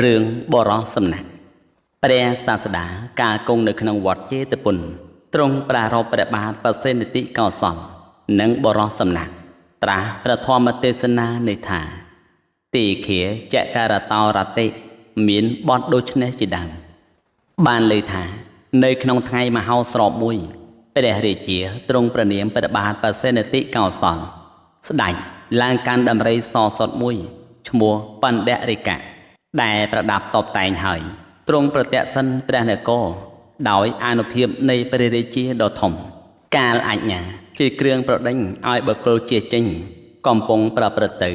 រឿងបរោះសំណាក់ព្រះសាស្តាការគង់នៅក្នុងវត្តជេតពុនទ្រង់ប្រារព្ធព្រះបាទបសេនតិកោសលនិងបរោះសំណាក់ត្រាស់ព្រះធម្មទេសនានៃថាទីឃាចការតោរតិមានបទដូចនេះជាដើមបានលើថានៅក្នុងថ្ងៃមហោស្រពមួយព្រះរាជាទ្រង់ប្រនាមព្រះបាទបសេនតិកោសលស្ដេចឡើងកាន់ដំរីសសុតមួយឈ្មោះបណ្ឌរិកៈដែលប្រដាប់តបតែងហើយទ្រង់ប្រតិសិនព្រះនគរដោយអានុភាពនៃព្រះរាជាដ៏ធំកាលអាជ្ញាជាគ្រឿងប្រដេញឲ្យបុគ្គលជាចេញកំពុងប្រព្រឹត្តទៅ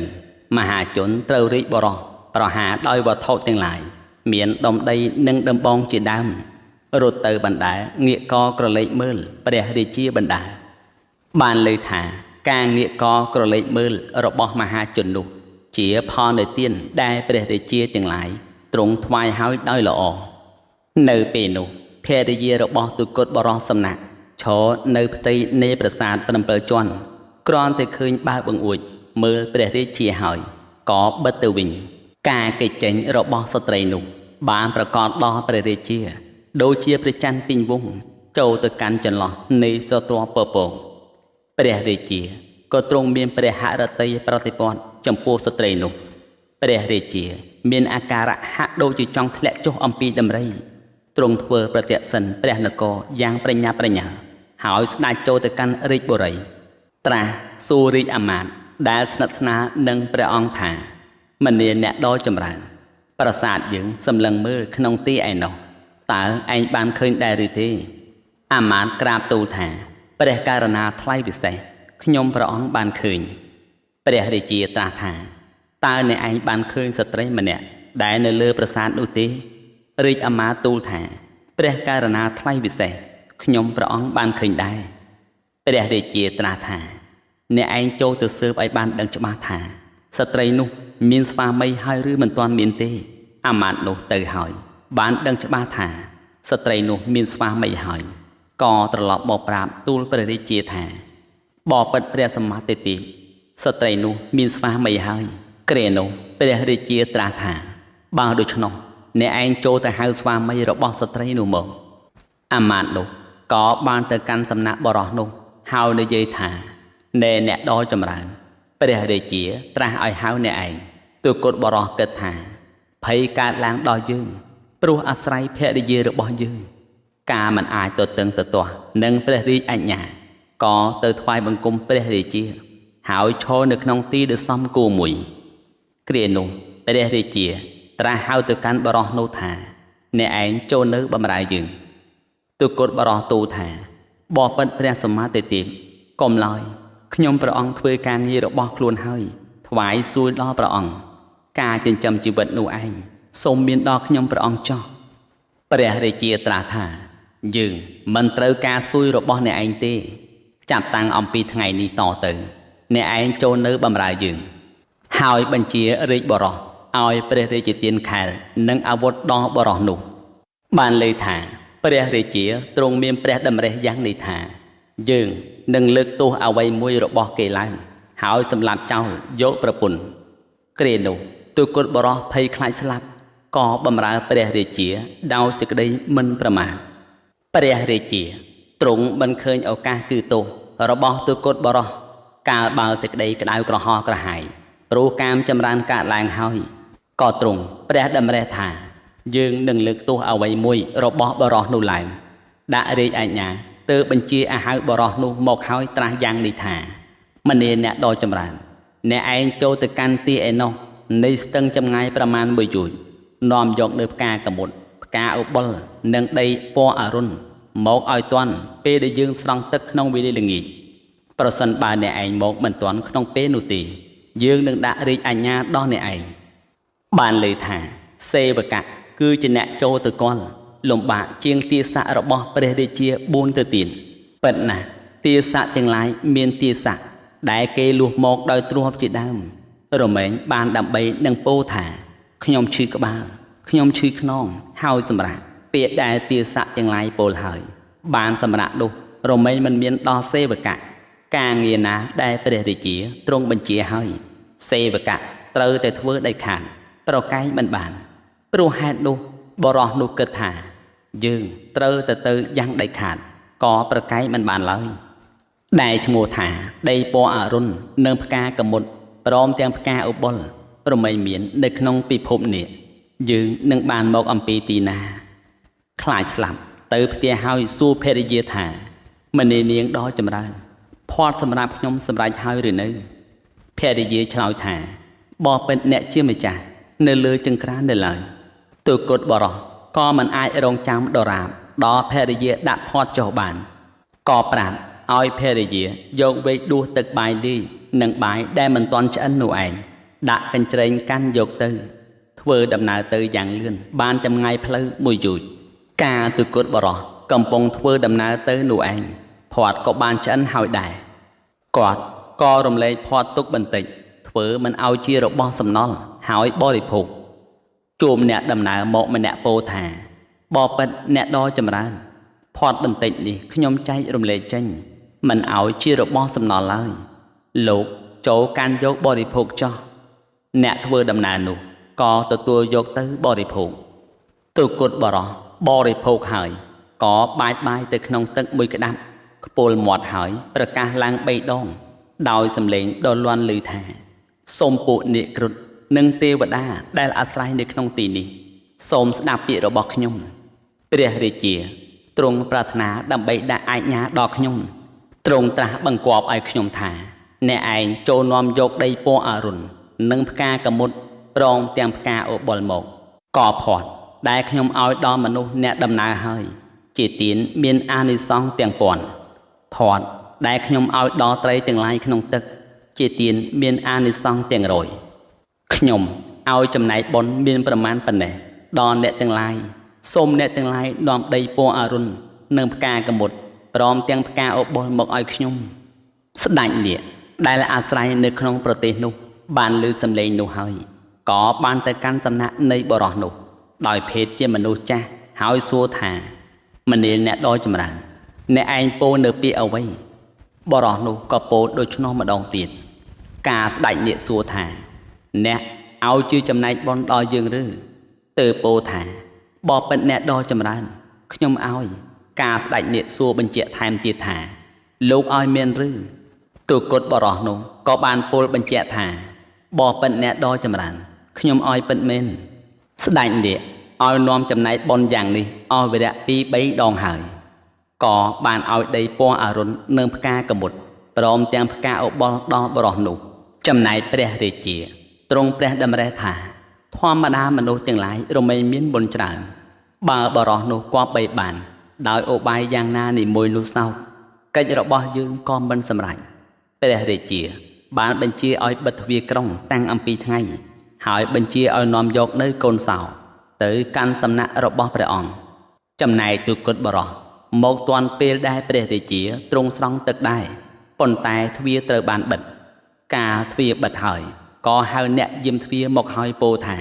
មហាជនត្រូវរាជបរោះប្រហារដោយវត្ថុទាំងឡាយមានដុំដីនិងដំបងជាដើមរត់ទៅបណ្ដាងាកកក្រឡេកមើលព្រះរាជាបណ្ដាបានលើថាការងាកកក្រឡេកមើលរបស់មហាជននោះជាផលនៃទានដែលព្រះរាជាទាំងឡាយទ្រង់ថ្វាយហើយដោយល្អនៅពេលនោះភរិយារបស់ទុគតបរោះសំណាក់ឈរនៅផ្ទៃនៃប្រាសាទ7ជាន់គ្រាន់តែឃើញបើបង្អួចមើលព្រះរាជាហើយក៏បិទទៅវិញការកិច្ចចេញរបស់ស្ត្រីនោះបានប្រកាសដល់ព្រះរាជាដូចជាព្រះច័ន្ទពីងវងចូលទៅកាន់ចន្លោះនៃសត្រពពកព្រះរាជាក៏ទ្រង់មានព្រះហឫទ័យប្រតិព័ទ្ធចំពោះស្ត្រីនោះព្រះរាជាមានអាការៈហាក់ដូចជាចង់ធ្លាក់ចុះអំពីដំរីទ្រង់ធ្វើប្រតិសិនព្រះនគរយ៉ាងប្រញាប់ប្រញាល់ហើយស្ដេចចូលទៅកាន់រាជបុរីត្រាស់សួររាជអាមាត្យដែលស្និទ្ធស្នាលនឹងព្រះអង្គថាមនាអ្នកដ៏ចម្រើនប្រាសាទយើងសម្លឹងមើលក្នុងទីឯណោះតើឯងបានឃើញដែរឬទេអាមាត្យក្រាបទូលថាព្រះករណាថ្លៃពិសេសខ្ញុំព្រះអង្គបានឃើញព្រះរាជាត្រាស់ថាតើអ្នកឯងបានឃើញស្ត្រីម្នាក់ដែលនៅលើប្រាសាទនោះទេរាជអាមាត្យទូលថាព្រះករណាថ្លៃពិសេសខ្ញុំព្រះអង្គបានឃើញដែរព្រះរាជាត្រាស់ថាអ្នកឯងចូលទៅស៊ើបឲ្យបានដឹងច្បាស់ថាស្ត្រីនោះមានស្វាមីហើយឬមិនទាន់មានទេអាមាត្យនោះទៅហើយបានដឹងច្បាស់ថាស្ត្រីនោះមានស្វាមីហើយក៏ត្រឡប់មកប្រាប់ទូលព្រះរាជាថាបបិទ្ធព្រះសម្មាទិទេពស្ត្រីនោះមានស្វាមីហើយគ្រានោះព្រះរាជាត្រាស់ថាបើដូច្នោះអ្នកឯងចូលទៅហៅស្វាមីរបស់ស្ត្រីនោះមកអាមាត្យនោះក៏បានទៅកាន់សំណាក់បរោះនោះហើយនិយាយថាណែអ្នកដ៏ចម្រើនព្រះរាជាត្រាស់ឲ្យហៅអ្នកឯងទូកុដបរោះគិតថាភ័យកើតឡើងដល់យើងព្រោះអាស្រ័យភរិយារបស់យើងការមិនអាចទទឹងទទាស់នឹងព្រះរាជអាជ្ញាក៏ទៅថ្វាយបង្គំព្រះរាជាហើយឈរនៅក្នុងទីដ៏សមគួរមួយគ្រានោះព្រះរាជាត្រាស់ហៅទៅកាន់បរោះនោះថាអ្នកឯងចូលនៅបម្រើយើងទូកុដបរោះទូលថាបបិទ្ធព្រះសម្មាទិទេពកុំឡើយខ្ញុំព្រះអង្គធ្វើការងាររបស់ខ្លួនហើយថ្វាយសួយដល់ព្រះអង្គការចិញ្ចឹមជីវិតនោះឯងសូមមានដល់ខ្ញុំព្រះអង្គចោះព្រះរាជាត្រាស់ថាយើងមិនត្រូវការសួយរបស់អ្នកឯងទេចាប់តាំងអំពីថ្ងៃនេះតទៅអ្នកឯងចូលនៅបម្រើយើងហើយបញ្ជារាជបរោះឲ្យព្រះរាជទានខែលនិងអាវុធដល់បរោះនោះបានលើថាព្រះរាជាទ្រង់មានព្រះតម្រិះយ៉ាងនេះថាយើងនឹងលើកទោសអ្វីមួយរបស់គេឡើងហើយសម្លាប់ចោលយកប្រពន្ធគ្រានោះទូកុដបរោះភ័យខ្លាចស្លាប់ក៏បម្រើព្រះរាជាដោយសេចក្តីមិនប្រមាទព្រះរាជាទ្រង់បានឃើញឱកាសគឺទោសរបស់ទូកុដបរោះកាលបើសេចក្តីក្តៅក្រហល់ក្រហាយព្រោះកាមចម្រើនកើតឡើងហើយក៏ទ្រង់ព្រះតម្រិះថាយើងនឹងលើកទោសអ្វីមួយរបស់បរោះនោះឡើងដាក់រាជអាជ្ញាទើបបញ្ជាឲ្យហៅបរោះនោះមកហើយត្រាស់យ៉ាងនេះថាមនាអ្នកដ៏ចម្រើនអ្នកឯងចូលទៅកាន់ទីឯណោះនៃស្ទឹងចម្ងាយប្រមាណ1យោជន៍នាំយកនៅផ្កាកមុតផ្កាឧបុលនិងដីពណ៌អរុណមកឲ្យទាន់ពេលដែលយើងស្រង់ទឹកក្នុងវេលាល្ងាចប្រសិនបើអ្នកឯងមកមិនទាន់ក្នុងពេលនោះទេយើងនឹងដាក់រាជអាជ្ញាដល់អ្នកឯងបានលើថាសេវកៈគឺជាអ្នកចូលទៅគាល់លំបាកជាងទាស័ករបស់ព្រះរាជា4ទៅទៀតពិតណាស់ទាស័កទាំងឡាយមានទាស័កដែលគេលួសមកដោយទ្រព្យជាដើមរមែងបានដើម្បីនឹងពោលថាខ្ញុំឈឺក្បាលខ្ញុំឈឺខ្នងហើយសម្រាប់ពាក្យដែលទាស័កទាំងឡាយពោលហើយបានសម្រាប់នោះរមែងមិនមានដល់សេវកៈការងារណាដែលព្រះរាជាទ្រង់បញ្ជាហើយសេវកៈត្រូវតែធ្វើដាច់ខាតប្រកែកមិនបាន ព្រោះហេតុនោះបរោះនោះគិតថាយើងត្រូវទៅយ៉ាងដាច់ខាតក៏ប្រកែកមិនបានឡើយដែលឈ្មោះថាដីពណ៌អរុណនិងផ្កាកមុតព្រមទាំងផ្កាឧបុលរមែងមាននៅក្នុងពិភពនេះយើងនឹងបានមកអំពីទីណាខ្លាចស្លាប់ទៅផ្ទះហើយសួរភរិយាថាមនីនាងដ៏ចម្រើនផាត់សម្រាប់ខ្ញុំសម្រេចហើយឬនៅភរិយាឆ្លើយថាបបិទ្ធអ្នកជាម្ចាស់នៅលើចង្ក្រាននៅឡើយទូកុដបរោះក៏មិនអាចរងចាំដរាបដល់ភរិយាដាក់ផាត់ចុះបានក៏ប្រាប់ឲ្យភរិយាយកវែកដួសទឹកបាយលីនិងបាយដែលមិនទាន់ឆ្អិននោះឯងដាក់កញ្ច្រែងកាន់យកទៅធ្វើដំណើរទៅយ៉ាងលឿនបានចម្ងាយផ្លូវមួយយូរការទូកុដបរោះកំពុងធ្វើដំណើរទៅនោះឯងផាត់ក៏បានឆ្អិនហើយដែរគាត់ក៏រំលែកផាត់ទុកបន្តិចធ្វើមិនឲ្យជារបស់សំណល់ហើយបរិភោគជួមអ្នកដំណើរមកម្នាក់ពោលថាបបិទ្ធអ្នកដ៏ចម្រើនផាត់បន្តិចនេះខ្ញុំចែករំលែកចេញមិនឲ្យជារបស់សំណល់ឡើយលោកចូលកាន់យកបរិភោគចោះអ្នកធ្វើដំណើរនោះក៏ទទួលយកទៅបរិភោគទូកុដបរោះបរិភោគហើយក៏បាចបាយទៅក្នុងទឹកមួយក្តាប់ខ្ពុលមាត់ហើយប្រកាសឡើង3ដងដោយសំឡេងដ៏លាន់ឮថាសូមពួកនាគគ្រុឌនិងទេវតាដែលអាស្រ័យនៅក្នុងទីនេះសូមស្ដាប់ពាក្យរបស់ខ្ញុំព្រះរាជាទ្រង់ប្រាថ្នាដើម្បីដាក់អាជ្ញាដល់ខ្ញុំទ្រង់ត្រាស់បង្គាប់ឲ្យខ្ញុំថាអ្នកឯងចូលនាំយកដីពណ៌អរុណនិងផ្កាកមុតព្រមទាំងផ្កាឧបុលមកក៏ផាត់ដែលខ្ញុំឲ្យដល់មនុស្សអ្នកដំណើរហើយជាទានមានអានិសង្សទាំងពាន់ផាត់ដែលខ្ញុំឲ្យដល់ត្រីទាំងឡាយក្នុងទឹកជាទានមានអានិសង្សទាំងរយខ្ញុំឲ្យចំណែកបុណ្យមានប្រមាណប៉ុណ្ណេះដល់អ្នកទាំងឡាយសូមអ្នកទាំងឡាយនាំដីពណ៌អរុណនិងផ្កាកមុតព្រមទាំងផ្កាឧបុលមកឲ្យខ្ញុំស្ដេចនាគដែលអាស្រ័យនៅក្នុងប្រទេសនោះបានឮសំឡេងនោះហើយក៏បានទៅកាន់សំណាក់នៃបរោះនោះដោយភេទជាមនុស្សចាស់ហើយសួរថាមនាលអ្នកដ៏ចម្រើនអ្នកឯងពោលនៅពាក្យអ្វីបរោះនោះក៏ពោលដូច្នោះម្ដងទៀតការស្ដេចនាគសួរថាអ្នកឲ្យជាចំណែកបុណ្យដល់យើងឬទើបពោលថាបបិទ្ធអ្នកដ៏ចម្រើនខ្ញុំឲ្យការស្ដេចនាគសួរបញ្ជាក់ថែមទៀតថាលោកឲ្យមានឬទូកុដបរោះនោះក៏បានពោលបញ្ជាក់ថាបបិទ្ធអ្នកដ៏ចម្រើនខ្ញុំឲ្យពិតមែនស្ដេចនាគឲ្យនាំចំណែកបុណ្យយ៉ាងនេះអស់វរៈ2 3ដងហើយក៏បានឲ្យដីពណ៌អរុណនិងផ្កាកមុតព្រមទាំងផ្កាឧបុលដល់បរោះនោះចំណែកព្រះរាជាទ្រង់ព្រះតម្រិះថាធម្មតាមនុស្សទាំងឡាយរមែងមានបុណ្យច្រើនបើបរោះនោះគប្បីបានដោយឧបាយយ៉ាងណានីមួយនោះសោតកិច្ចរបស់យើងក៏មិនសម្រេចព្រះរាជាបានបញ្ជាឲ្យបិទទ្វារក្រុងតាំងអំពីថ្ងៃហើយបញ្ជាឲ្យនាំយកនៅកូនសោទៅកាន់សំណាក់របស់ព្រះអង្គចំណែកទូកុដបរោះមកទាន់ពេលដែលព្រះរាជាទ្រង់ស្រង់ទឹកដែរប៉ុន្តែទ្វារត្រូវបានបិទកាលទ្វារបិទហើយក៏ហៅអ្នកយាមទ្វារមកឲ្យពោលថា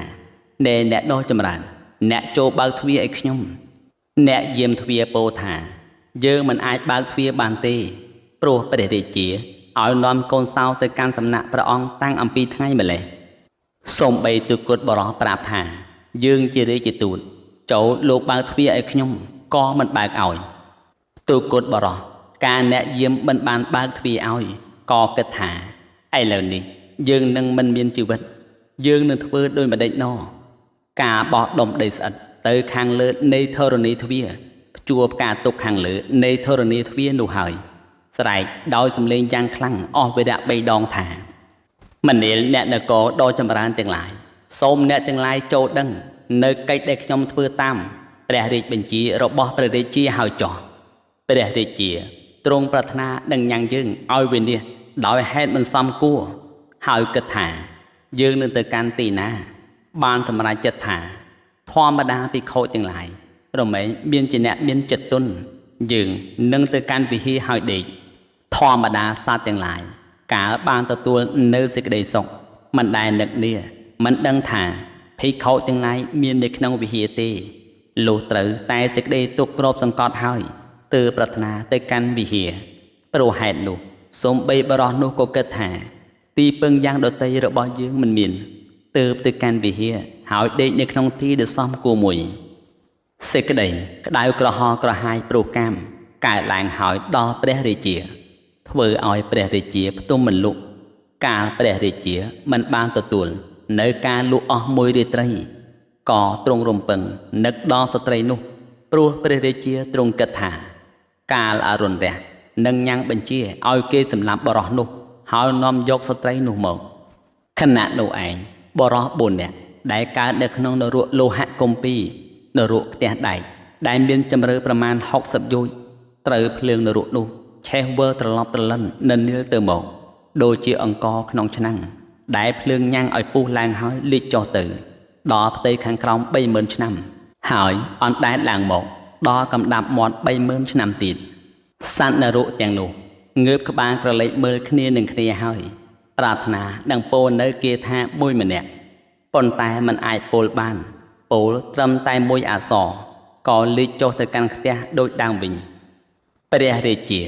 អ្នកដ៏ចម្រើនអ្នកចូលបើកទ្វារឲ្យខ្ញុំអ្នកយាមទ្វារពោលថាយើងមិនអាចបើកទ្វារបានទេព្រោះព្រះរាជាឲ្យនាំកូនសោទៅកាន់សំណាក់ព្រះអង្គតាំងអំពីថ្ងៃម្លេះសូម្បីទូកុដបរោះប្រាប់ថាយើងជារាជទូតចូលលោកបើកទ្វារឲ្យខ្ញុំក៏មិនបើកឲ្យទូកុដបរោះការអ្នកយាមមិនបានបើកទ្វារឲ្យក៏គិតថាឥឡូវនេះយើងនឹងមិនមានជីវិតយើងនឹងធ្វើដូចម្ដេចណោការបោះដុំដីស្អិតទៅខាងលើនៃធរណីទ្វារព្យួរផ្កាទុកខាងលើនៃធរណីទ្វារនោះហើយស្រែកដោយសំឡេងយ៉ាងខ្លាំងអស់វរៈ3ដងថាមនាលអ្នកនគរដ៏ចម្រើនទាំងឡាយសូមអ្នកទាំងឡាយចូលដឹងនៅកិច្ចដែលខ្ញុំធ្វើតាមព្រះរាជបញ្ជារបស់ព្រះរាជាហើយចោះព្រះរាជាទ្រង់ប្រាថ្នានឹងញ៉ាំងយើងឲ្យវិនិច្ឆ័យដោយហេតុមិនសមគួរហើយគិតថាយើងនឹងទៅកាន់ទីណាបានសម្រេចចិត្តថាធម្មតាភិក្ខុទាំងឡាយរមែងមានជាអ្នកមានចិត្តទន់យើងនឹងទៅកាន់វិហារហើយដេកធម្មតាសត្វទាំងឡាយកាលបានទទួលនៅសេចក្តីសុខមិនដែលនឹកនាមិនដឹងថាភិក្ខុទាំងឡាយមាននៅក្នុងវិហារទេលុះត្រូវតែសេចក្តីទុក្ខគ្របសង្កត់ហើយទើបប្រាថ្នាទៅកាន់វិហារព្រោះហេតុនោះសូម្បីបរោះនោះក៏គិតថាទីពឹងយ៉ាងដទៃរបស់យើងមិនមាន từ từ can vì hia hỏi đệในក្នុងទីដែលសមគួរមួយសេចក្តីក្តៅក្រហល់ក្រហាយព្រោះកាមកើតឡើងហើយដល់ព្រះរាជាធ្វើឲ្យព្រះរាជាផ្ទុំមិនលក់កាលព្រះរាជាមិនបានទទួលនៅការលក់អស់មួយរាត្រីក៏ទ្រង់រំពឹងនឹកដល់ស្ត្រីនោះព្រោះព្រះរាជាទ្រង់គិតថាកាលអរុណរះនឹងញ៉ាំងបញ្ជាឲ្យគេសម្លាប់បរោះនោះហើយនាំយកស្ត្រីនោះមកខណៈនោះឯងបរោះ4នាក់ដែលកើតនៅក្នុងនរកលោហៈគម្ពីរនរកផ្ទះដែកដែលមានជម្រៅប្រមាណ60យោជន៍ត្រូវភ្លើងនរកនោះឆេះវិលត្រឡប់ត្រលិននិនទៅមកដូចជាអង្ករក្នុងឆ្នាំងដែលភ្លើងញ៉ាំងឲ្យពុះឡើងហើយលិចចុះទៅដល់ផ្ទៃខាងក្រោម 30000 ឆ្នាំហើយអណ្ដែតឡើងមកដល់កំដាប់មាត់ 30000 ឆ្នាំទៀតសត្វនរកទាំងនោះងើបក្បាលក្រឡេកមើលគ្នានឹងគ្នាហើយប្រាថ្នានឹងពោលនៅគាថាមួយម្នាក់ប៉ុន្តែมันអាចពោលបានពោលត្រឹមតែមួយអក្សរក៏លិចចុះទៅកាន់ផ្ទះដូចដើមវិញព្រះរាជា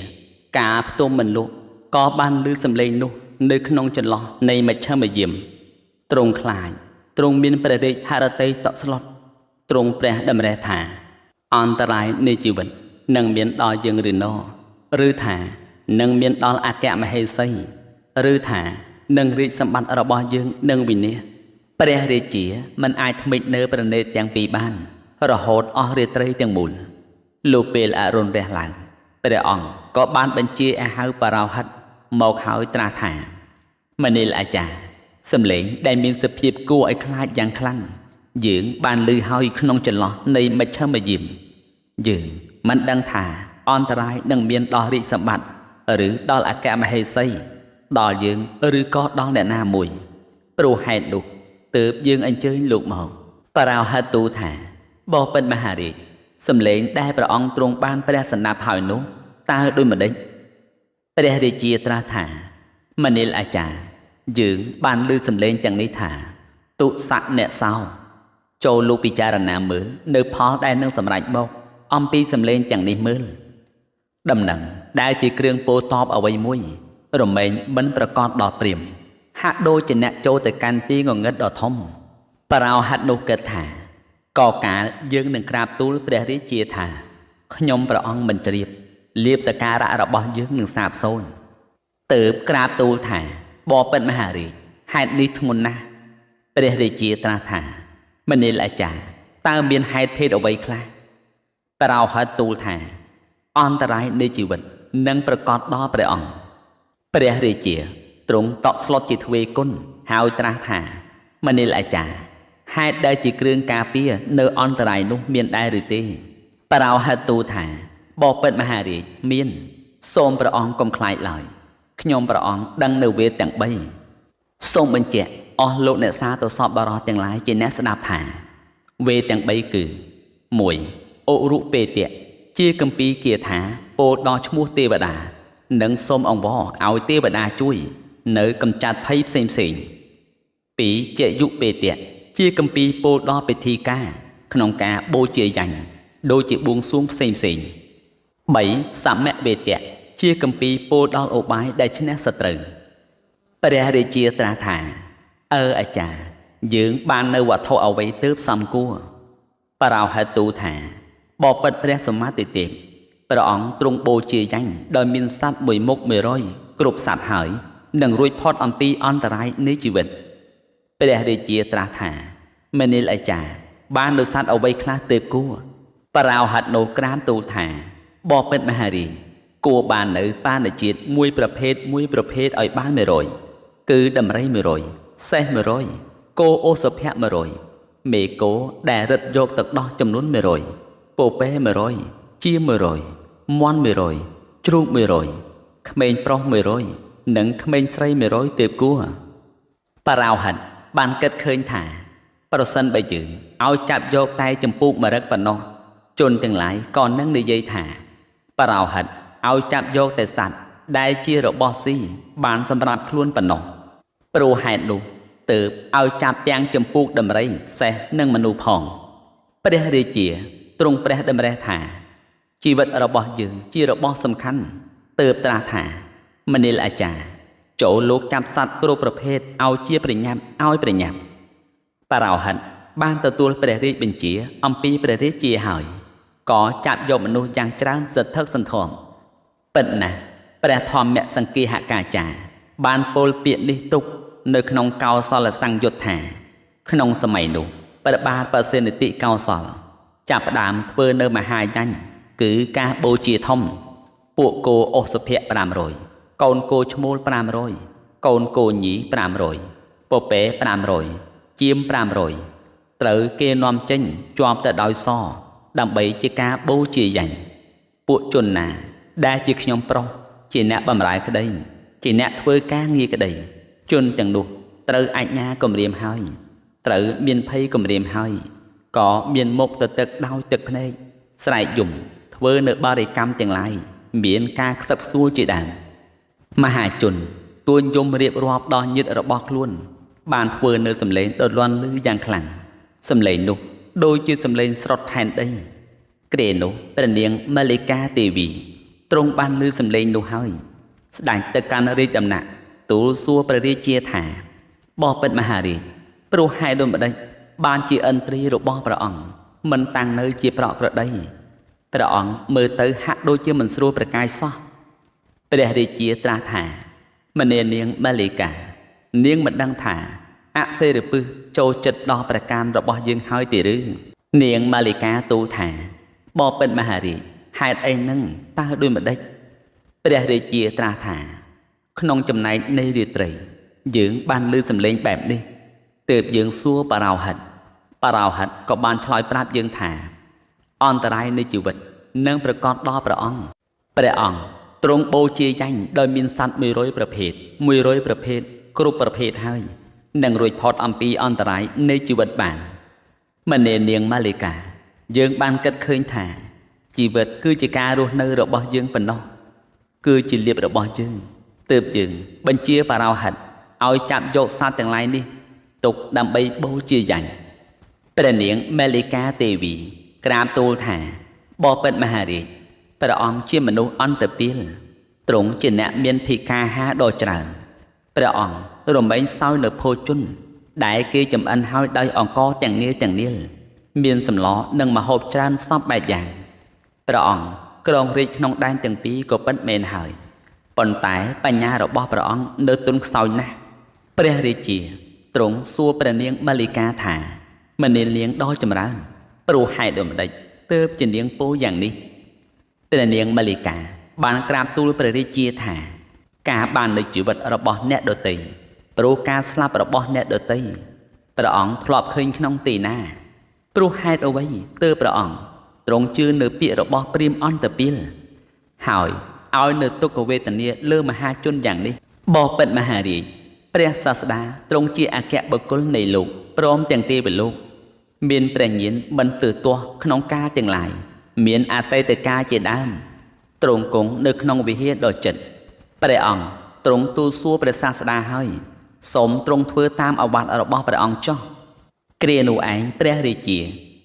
ការផ្ទុំមិនលក់ក៏បានឮសំឡេងនោះនៅក្នុងចន្លោះនៃមជ្ឈមយាមទ្រង់ខ្លាចទ្រង់មានព្រះរាជហឫទ័យតក់ស្លុតទ្រង់ព្រះតម្រេះថាអន្តរាយនៃជីវិតនឹងមានដល់យើងឬណឬថានឹងមានដល់អគ្គមហេសីឬថានឹងរាជសម្បត្តិរបស់យើងនឹងវិនាសព្រះរាជាមិនអាចថ្មិចនៅប្រណេតទាំងពីរបានរហូតអស់រាត្រីទាំងមូលលុះពេលអរុណរះឡើងព្រះអង្គក៏បានបញ្ជាឲ្យហៅបរោហិតមកហើយត្រាស់ថាមនាលអាចារ្យសំឡេងដែលមានសភាពគួរឲ្យខ្លាចយ៉ាងខ្លាំងយើងបានឮហើយក្នុងចន្លោះនៃមជ្ឈមយាមយើងមិនដឹងថាអន្តរាយនឹងមានដល់រាជសម្បត្តិឬដល់អគ្គមហេសីដល់យើងឬក៏ដល់អ្នកណាមួយព្រោះហេតុនោះទើបយើងអញ្ជើញលោកមកបរោហិតទូលថាបបិទ្ធមហារាជសំឡេងដែលព្រះអង្គទ្រង់បានព្រះសណ្ដាប់ហើយនោះតើដូចម្ដេចព្រះរាជាត្រាស់ថាមនាលអាចារ្យយើងបានឮសំឡេងទាំងនេះថាទុស័កអ្នកសោចូលលោកពិចារណាមើលនៅផលដែលនឹងសម្រេចមកអំពីសំឡេងទាំងនេះមើលដំណឹងដែលជាគ្រឿងពោលតបអ្វីមួយរមែងមិនប្រកាសដល់ព្រាហ្មណ៍ហាក់ដូចជាអ្នកចូលទៅកាន់ទីងងឹតដ៏ធំបរោហិតនោះគិតថាក៏កាលយើងនឹងក្រាបទូលព្រះរាជាថាខ្ញុំព្រះអង្គមិនជ្រាបលៀបសក្ការៈរបស់យើងនឹងសាបសូន្យទើបក្រាបទូលថាបបិទ្ធមហារាជហេតុនេះធ្ងន់ណាស់ព្រះរាជាត្រាស់ថាមនាលអាចារ្យតើមានហេតុភេទអ្វីខ្លះបរោហិតទូលថាអន្តរាយនៃជីវិតនឹងប្រកាសដល់ព្រះអង្គព្រះរាជាទ្រង់តក់ស្លុតជាទ្វេគុណហើយត្រាស់ថាមនាលអាចារ្យហេតុដែលជាគ្រឿងការពារនៅអន្តរាយនោះមានដែរឬទេបរោហិតទូលថាបបិទ្ធមហារាជមានសូមព្រះអង្គកុំខ្លាចឡើយខ្ញុំព្រះអង្គដឹងនៅវេទទាំង3សូមបញ្ជាក់អស់លោកអ្នកសាទសពបរោះទាំងឡាយជាអ្នកស្ដាប់ថាវេទទាំង3គឺ1អុរុពេតៈជាគម្ពីរគាថាពោលដល់ឈ្មោះទេវតានិងសូមអង្វរឲ្យទេវតាជួយនៅកម្ចាត់ភ័យផ្សេង2ជយុពេតៈជាគម្ពីរពោលដល់ពិធីការក្នុងការបូជាយញ្ញដូចជាបួងសួងផ្សេង3សមវេតៈជាគម្ពីរពោលដល់ឧបាយដែលឈ្នះសត្រូវព្រះរាជាត្រាស់ថាអាចារ្យយើងបាននៅវត្ថុអ្វីទើបសំគួរបរោហិតទូលថាបបិទ្ធព្រះសម្មាទិទេពព្រះអង្គទ្រង់បូជាយញ្ញដោយមានសត្វមួយមុខ100គ្រប់សត្វហើយនឹងរួចផុតអំពីអន្តរាយនៃជីវិតព្រះរាជាត្រាស់ថាមនាលអាចារ្យបាននៅសត្វអ្វីខ្លះទើបគួរបរោហិតនោះក្រាមទូលថាបបិទ្ធមហារាជគួរបាននៅបាណជាតិមួយប្រភេទឲ្យបាន100គឺដំរី100សេះ100គោអូសភៈ100មេគោដែលរឹតយកទឹកដោះចំនួន100ពពែ100ជា100មាន់100ជ្រូក100ក្មេងប្រុស100និងក្មេងស្រី100ទើបគួរបរោហិតបានគិតឃើញថាប្រសិនបើយើងឲ្យចាប់យកតែចម្ពោះមរឹកប៉ុណ្ណោះជនទាំងឡាយក៏នឹងនិយាយថាបរោហិតឲ្យចាប់យកតែសត្វដែលជារបស់ស៊ីបានសម្រាប់ខ្លួនប៉ុណ្ណោះព្រោះហេតុនោះទើបឲ្យចាប់ទាំងចម្ពោះដំរីសេះនិងមនុស្សផងព្រះរាជាទ្រង់ព្រះតម្រេះថាជីវិតរបស់យើងជារបស់សំខាន់ទើបត្រាស់ថាមនាលអាចារ្យចូលលោកចាប់សត្វគ្រប់ប្រភេទឲ្យជាប្រញាប់ បារោហិតបានទទួលព្រះរាជបញ្ជាអំពីព្រះរាជាហើយក៏ចាប់យកមនុស្សយ៉ាងច្រើនសន្ធឹកសន្ធាប់ពិតណាស់ព្រះធម្មសង្ឃាហកាចារ្យបានពោលពាក្យនេះទុកនៅក្នុងកោសលសង្យុត្តថាក្នុងសម័យនោះព្រះបាទបសេនតិកោសលចាប់ផ្ដើមធ្វើនៅមហាយញ្ញគឺការបូជាធំពួកគោអូសភៈ500កូនគោឈ្មោល500កូនគោញី500ពពែ500ជាម500ត្រូវគេនាំចេញជាប់ទៅដោយសដើម្បីជាការបូជាយញ្ញពួកជនណាដែលជាខ្ញុំប្រុសជាអ្នកបម្រើក្តីជាអ្នកធ្វើការងារក្តីជនទាំងនោះត្រូវអាជ្ញាគម្រាមហើយត្រូវមានភ័យគម្រាមហើយក៏មានមុខទៅទឹកដោយទឹកភ្នែកស្រែកយំធ្វើនៅបរិកម្មទាំងឡាយមានការខ្សឹបខ្សួលជាដើមមហាជនទួញយំរៀបរាប់ដល់ញាតិរបស់ខ្លួនបានធ្វើនៅសំឡេងដ៏លាន់ឮយ៉ាងខ្លាំងសំឡេងនោះដូចជាសំឡេងស្រុតផែនដីគ្រានោះព្រះនាងមាលិកាទេវីទ្រង់បានឮសំឡេងនោះហើយស្ដេចទៅកាន់រាជដំណាក់ទូលសួរព្រះរាជាថាបបិទ្ធមហារាជព្រោះហេតុដូចម្ដេចបានជាឥន្ទ្រីរបស់ព្រះអង្គមិនតាំងនៅជាប្រក្រតីព្រះអង្គមើលទៅហាក់ដូចជាមិនស្រួលប្រកាយសោះព្រះរាជាត្រាស់ថាម្នានាងមាលិកានាងមិនដឹងថាអសេរពឹសចូលចិត្តដល់ប្រការរបស់យើងហើយទេឬនាងមាលិកាទូលថាបបិទ្ធមហារាជហេតុអីនឹងតើដូចម្ដេចព្រះរាជាត្រាស់ថាក្នុងចំណែកនៃរាត្រីយើងបានឮសំឡេងបែបនេះទើបយើងសួរបារោហិតក៏បានឆ្លើយប្រាប់យើងថាអន្តរាយនៃជីវិតនឹងប្រកាសដល់ព្រះអង្គទ្រង់បូជាយញ្ញដោយមានសត្វ100ប្រភេទគ្រប់ប្រភេទហើយនឹងរួចផុតអំពីអន្តរាយនៃជីវិតបានម្នានាងមាលិកាយើងបានគិតឃើញថាជីវិតគឺជាការរស់នៅរបស់យើងប៉ុណ្ណោះគឺជាលៀបរបស់យើងទើបយើងបញ្ជាបារោហិតឲ្យចាប់យកសត្វទាំងឡាយនេះទុកដើម្បីបូជាយញ្ញព្រះនាងមាលិកាទេវីក្រាបទូលថាបបិទ្ធមហារាជព្រះអង្គជាមនុស្សអន្តពាលទ្រង់ជាអ្នកមានភិក្ខាហារដ៏ច្រើនព្រះអង្គរមែងសោយនៅភោជនដែលគេចម្អិនហើយដោយអង្ករទាំងងាយទាំងនាលមានសម្លនិងម្ហូបច្រើនសពបែបយ៉ាងព្រះអង្គគ្រងរាជក្នុងដែនទាំងពីរក៏ពិតមែនហើយប៉ុន្តែបញ្ញារបស់ព្រះអង្គនៅទន់ខ្សោយណាស់ព្រះរាជាទ្រង់សួរព្រះនាងមាលិកាថាម្នានាងដ៏ចម្រើនព្រោះហេតុដូចម្ដេចទើបជានាងពោលយ៉ាងនេះព្រះនាងមាលិកាបានក្រាបទូលព្រះរាជាថាការបាននៅជីវិតរបស់អ្នកដទៃព្រោះការស្លាប់របស់អ្នកដទៃព្រះអង្គធ្លាប់ឃើញក្នុងទីណាព្រោះហេតុអ្វីទើបព្រះអង្គទ្រង់ជឿនៅពាក្យរបស់ព្រាហ្មណ៍អន្តពាលហើយឲ្យនៅទុក្ខវេទនាលើមហាជនយ៉ាងនេះបបិទ្ធមហារាជព្រះសាស្តាទ្រង់ជាអគ្គបុគ្គលនៃលោកព្រមទាំងទេវលោកមានព្រះញាណមិនទើសទាស់ក្នុងការទាំងឡាយមានអតីតកាលជាដើមទ្រង់គង់នៅក្នុងវិហារដ៏ជិតព្រះអង្គទ្រង់ទូលសួរព្រះសាស្តាហើយសូមទ្រង់ធ្វើតាមឱវាទរបស់ព្រះអង្គចុះគ្រានោះឯងព្រះរាជា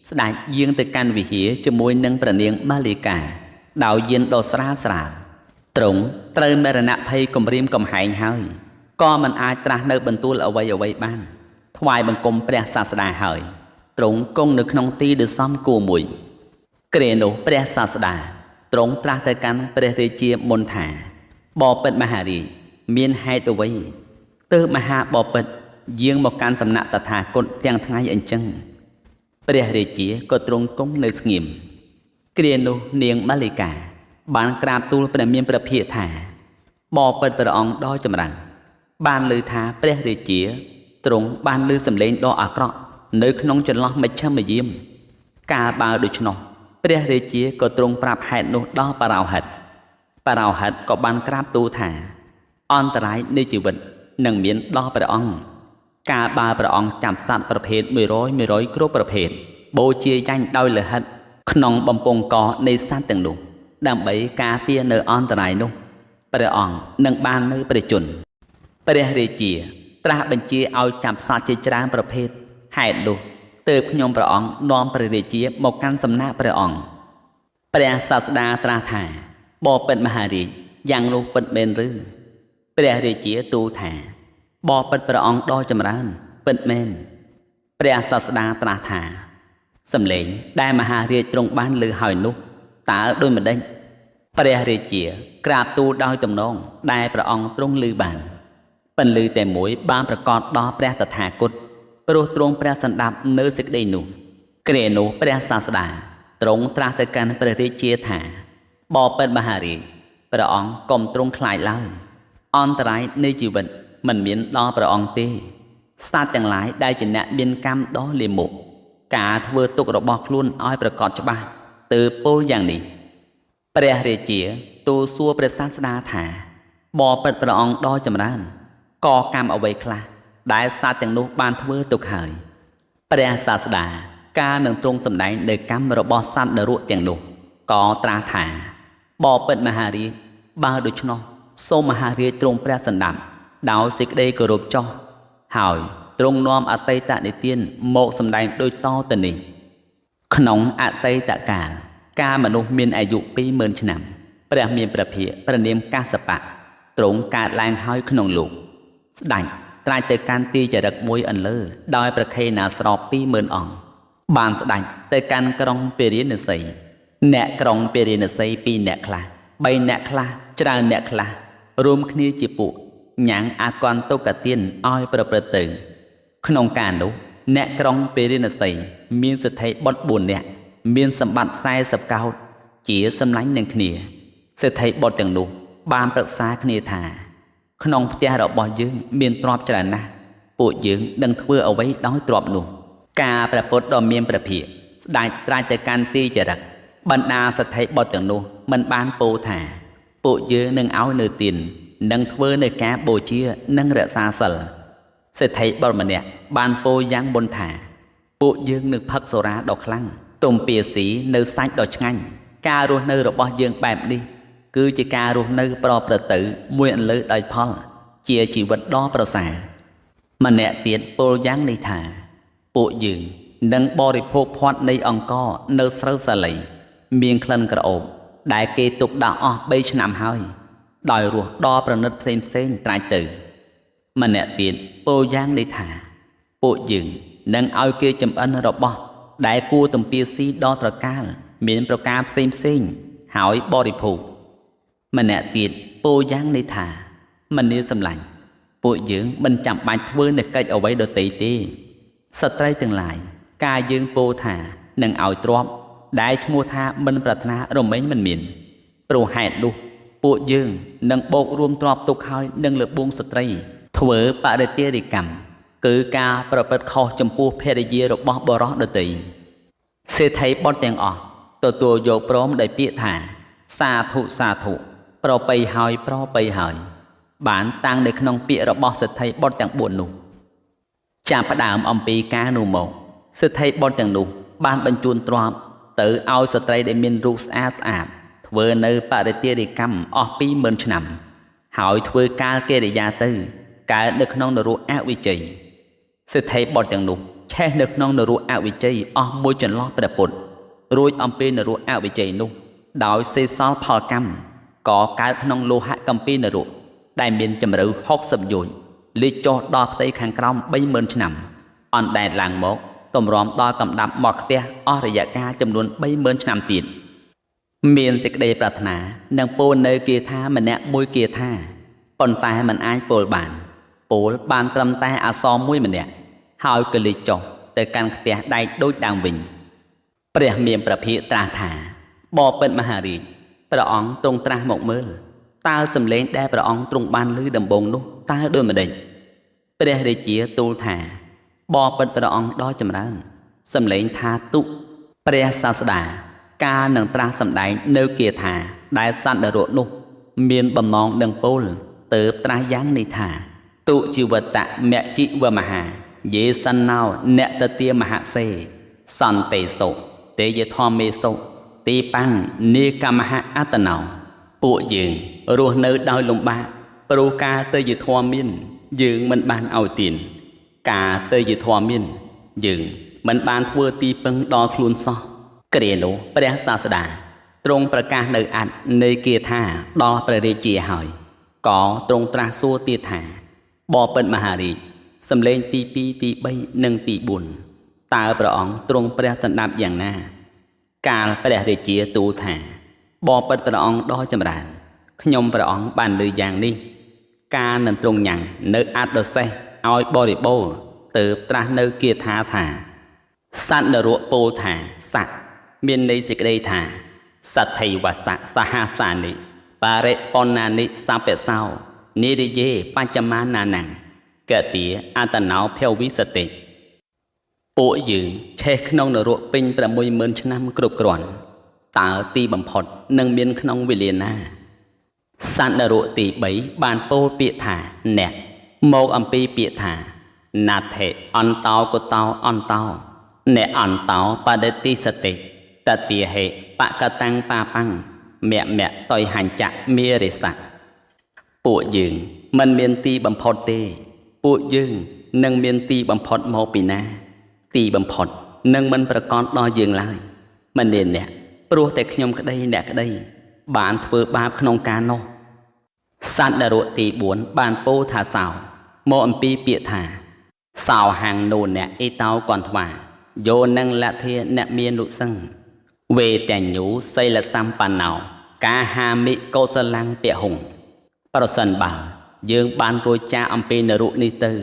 ស្ដេចយាងទៅកាន់វិហារជាមួយនឹងព្រះនាងមាលិកាដោយយានដ៏ស្រាលទ្រង់ត្រូវមរណភ័យគំរាមកំហែងហើយក៏មិនអាចត្រាស់នៅបន្ទូលអ្វីបានថ្វាយបង្គំព្រះសាស្តាហើយទ្រង់គង់នៅក្នុងទីដ៏សមគួរមួយគ្រានោះព្រះសាស្តាទ្រង់ត្រាស់ទៅកាន់ព្រះរាជាមុនថាបបិទ្ធមហារាជមានហេតុអ្វីទើបមហាបបិទ្ធយាងមកកាន់សំណាក់តថាគតទាំងថ្ងៃអញ្ចឹងព្រះរាជាក៏ទ្រង់គង់នៅស្ងៀមគ្រានោះនាងមាលិកាបានក្រាបទូលព្រះមានព្រះភិក្ខថាបបិទ្ធព្រះអង្គដ៏ចម្រើនបានឮថាព្រះរាជាទ្រង់បានឮសំឡេងដ៏អាក្រក់នៅក្នុងចន្លោះមជ្ឈមយាមកាលបើដូច្នោះព្រះរាជាក៏ទ្រង់ប្រាប់ហេតុនោះដល់បារោហិតក៏បានក្រាបទូលថាអន្តរាយនៃជីវិតនឹងមានដល់ព្រះអង្គកាលបើព្រះអង្គចាប់សត្វប្រភេទ100គ្រប់ប្រភេទបូជាយញ្ញដោយលិហិតក្នុងបំពង់កនៃសត្វទាំងនោះដើម្បីការពារនៅអន្តរាយនោះព្រះអង្គនឹងបាននៅព្រះជន្មព្រះរាជាត្រាស់បញ្ជាឲ្យចាប់សត្វជាច្រើនប្រភេទហេតុនោះទើបខ្ញុំព្រះអង្គនាំព្រះរាជាមកកាន់សំណាក់ព្រះអង្គព្រះសាស្តាត្រាស់ថាបបិទ្ធមហារាជយ៉ាងនោះពិតមែនឬព្រះរាជាទូលថាបបិទ្ធព្រះអង្គដ៏ចម្រើនពិតមែន ព្រះសាស្តាត្រាស់ថាសំឡេងដែលមហារាជទ្រង់បានលើហើយនោះតើដូចម្ដេចព្រះរាជាក្រាបទូលដោយទំនងដែលព្រះអង្គទ្រង់លើបានពន្លឺតែមួយបានប្រកាសដល់ព្រះតថាគតព្រោះទ្រង់ព្រះសន្តាប់នៅសេចក្តីនោះគ្រានោះព្រះសាស្តាទ្រង់ត្រាស់ទៅកាន់ព្រះរាជាថាបបិទ្ធមហារាជព្រះអង្គកុំទ្រង់ខ្លាចឡើយអន្តរាយនៃជីវិតមិនមានដល់ព្រះអង្គទេសត្វទាំងឡាយដែលជាអ្នកមានកម្មដ៏លាមកការធ្វើទុករបស់ខ្លួនឲ្យប្រកបច្បាស់ទើបពោលយ៉ាងនេះព្រះរាជាទូលសួរព្រះសាស្តាថាបបិទ្ធព្រះអង្គដ៏ចម្រើនក៏កម្មអ្វីខ្លះដែលស្ដេចទាំងនោះបានធ្វើទុកហើយព្រះសាស្តាការនឹងទ្រង់សម្ដែងនៅកម្មរបស់សត្វនរកទាំងនោះក៏ត្រាស់ថាបបិទ្ធមហារាជបើដូច្នោះសូមមហារាជទ្រង់ព្រះសន្តាប់ដោយសេចក្តីគោរពចុះហើយទ្រង់នាំអតីតនិទានមកសម្ដែងដូចតទៅនេះក្នុងអតីតកាលមនុស្សមានអាយុ 20000 ឆ្នាំព្រះមានព្រះភិក្ខព្រះនាមកាសបៈទ្រង់កើតឡើងហើយក្នុងលោកស្ដេចត្រាច់ទៅកាន់ទីចរិកមួយអន្លើដោយប្រខេណាស្រប 20000 អង្គបានស្ដេចទៅកាន់ក្រុងពារាណសីអ្នកក្រុងពារាណសី2អ្នកខ្លះ3អ្នកខ្លះច្រើនអ្នកខ្លះរួមគ្នាជាពួកញ៉ាំងអាកន្តតុកទានឲ្យប្រព្រឹត្តទៅក្នុងការនោះអ្នកក្រុងពារាណសីមានសេដ្ឋីបុត្រ4នាក់មានសម្បត្តិ40កោដជាសម្លាញ់នឹងគ្នាសេដ្ឋីបុត្រទាំងនោះបានប្រឹក្សាគ្នាថាក្នុងផ្ទះរបស់យើងមានទ្រព្យច្រើនណាស់ពួកយើងនឹងធ្វើអ្វីដោយទ្រព្យនោះការព្រះពុទ្ធដ៏មានព្រះភិក្ខស្ដេចត្រាច់ទៅកាន់ទីចរិកបណ្ដាសេដ្ឋីបុត្រទាំងនោះមិនបានពោលថាពួកយើងនឹងឲ្យនៅទាននឹងធ្វើនៅការបូជានិងរក្សាសិលសេដ្ឋីបុត្រម្នាក់បានពោលយ៉ាងមុនថាពួកយើងនឹងផឹកសូរ៉ាដ៏ខ្លាំងទំពាស៊ីនៅសាច់ដ៏ឆ្ងាញ់ការរស់នៅរបស់យើងបែបនេះគឺជាការរស់នៅប្រព្រឹត្តទៅមួយអន្លើដោយផលជាជីវិតដ៏ប្រសើរម្នាក់ទៀតពោលយ៉ាងនេះថាពួកយើងនឹងបរិភោគផាត់នៃអង្ករនៅស្រូវសាលីមានក្លិនក្រអូបដែលគេទុកដាក់អស់3ឆ្នាំហើយដោយរសដ៏ប្រណិតផ្សេងត្រាច់ទៅម្នាក់ទៀតពោលយ៉ាងនេះថាពួកយើងនឹងឲ្យគេចម្អិនរបស់ដែលគួរទំពាស៊ីដ៏ត្រកាលមានប្រការផ្សេងហើយបរិភោគម្នាក់ទៀតពោលយ៉ាងនេះថាមនាសម្លាញ់ពួកយើងមិនចាំបាច់ធ្វើនូវកិច្ចអ្វីដទៃទេស្ត្រីទាំងឡាយការយើងពោលថានឹងឲ្យទ្រព្យដែលឈ្មោះថាមិនប្រាថ្នារមែងមិនមានព្រោះហេតុនោះពួកយើងនឹងបោករួមទ្រព្យទុកហើយនឹងលើបួងស្ត្រីធ្វើបរិទារិកម្មគឺការប្រព្រឹត្តខុសចំពោះភរិយារបស់បរិសដទៃសេដ្ឋីបុត្រទាំងអស់ទទួលយកព្រមដោយពាក្យថាសាធុសាធុប្របីហើយប្របីហើយបានតាំងនៅក្នុងពាក្យរបស់សេដ្ឋីបុត្រទាំង4នោះចាប់ផ្ដើមអំពីការនោះមកសេដ្ឋីបុត្រទាំងនោះបានបញ្ជូនទ្រព្យទៅឲ្យស្ត្រីដែលមានរូបស្អាតធ្វើនៅបរិទារិកម្មអស់20000 ឆ្នាំហើយធ្វើកាលកិរិយាទៅកើតនៅក្នុងនរកអវិជ័យសេដ្ឋីបុត្រទាំងនោះឆេះនៅក្នុងនរកអវិជ័យអស់មួយចន្លោះព្រះពុទ្ធរួចអំពីនរកអវិជ័យនោះដោយសេសលផលកម្មក៏កើតក្នុងលោហៈកំពីនរកដែលមានជម្រៅ60យោជន៍លិចចុះដល់ផ្ទៃខាងក្រោម30000 ឆ្នាំអណ្ដែតឡើងមកទម្រាំដល់កំដាប់មកផ្ទះអស់រយៈកាលចំនួន30000 ឆ្នាំទៀតមានសេចក្តីប្រាថ្នានឹងពោលនៅគាថាម្នាក់មួយគាថាប៉ុន្តែមិនអាចពោលបានត្រឹមតែអក្សរមួយម្នាក់ហើយក៏លិចចុះទៅកាន់ផ្ទះដែកដូចដើមវិញព្រះមានព្រះភិក្ខត្រាស់ថាបបិទ្ធមហារាជព្រះអង្គទ្រង់ត្រាស់មកមើលតើសំឡេងដែលព្រះអង្គទ្រង់បានឮដំបូងនោះតើដូចម្ដេចព្រះរាជាទូលថាបបិទ្ធព្រះអង្គដ៏ចម្រើនសំឡេងថាទុព្រះសាស្តាការនឹងត្រាស់សម្ដែងនៅគាថាដែលសត្វនរកនោះមានបំណងនឹងពោលទើបត្រាស់យ៉ាងនេះថាទុជីវតៈមជ្ជិវមហាយេសណោអ្នកតទាមហសេសន្តិសុទេយធម្មេសុទីបាំងនេកម្មហអត្តណោពួកយើងរស់នៅដោយលំបាកព្រោះការទេយធម៌មានយើងមិនបានឲ្យទានការទេយធម៌មានយើងមិនបានធ្វើទីពឹងដល់ខ្លួនសោះគ្រានោះព្រះសាស្តាទ្រង់ប្រកាសនៅអត្ថនៃគាថាដល់ព្រះរាជាហើយក៏ទ្រង់ត្រាស់សួរទៀតថាបបិទ្ធមហារាជសំឡេងទី2ទី3និងទី4 តើព្រះអង្គទ្រង់ព្រះសណ្ដាប់យ៉ាងណាកាលព្រះរាជាទូលថាបបិទ្ធព្រះអង្គដ៏ចម្រើនខ្ញុំព្រះអង្គបានលើយ៉ាងនេះការនឹងទ្រង់ញ៉ាំងនៅអត្តសេសឲ្យបរិបូរណ៍ទើបត្រាស់នៅគាថាថាសត្វនរកពោលថាស័កមានន័យសេចក្តីថាសទ្ធិវសៈសហសានិបរិបណ្ណានិសពសោនិរិយេបច្ចមាណានង្កតិអតណោភវិសតិពួកយើងឆេះក្នុងនរកពេញ 60000 ឆ្នាំគ្រប់គ្រាន់តើទីបំផុតនឹងមានក្នុងវេលាណាសត្វនរកទី3បានពោលពាក្យថាអ្នកមកអំពីពាក្យថាណាថេអន្តោកតោអន្តោអ្នកអន្តោបដិតិសតិតតិហេបកតាំងបាបាំងមមតយហញ្ចៈមេរិស័កពួកយើងមិនមានទីបំផុតទេពួកយើងនឹងមានទីបំផុតមកពីណាទីបំផុតនឹងមិនប្រកបដល់យើងឡើយមិនnênអ្នកព្រោះតែខ្ញុំក្តីអ្នកក្តីបានធ្វើបាបក្នុងការនោះសត្វនរកទី4បានពោលថាសោមកអំពីពាក្យថាសោហាំងនូអ្នកអ៊ីតោកនថ្វាយោនឹងលទ្ធាអ្នកមាននុសឹងវេតញ្ញូសីលសម្បណ្ណោកាហាមិកុសលੰពហុងប្រសិនបើយើងបានរួចចាកអំពីនរកនេះទៅ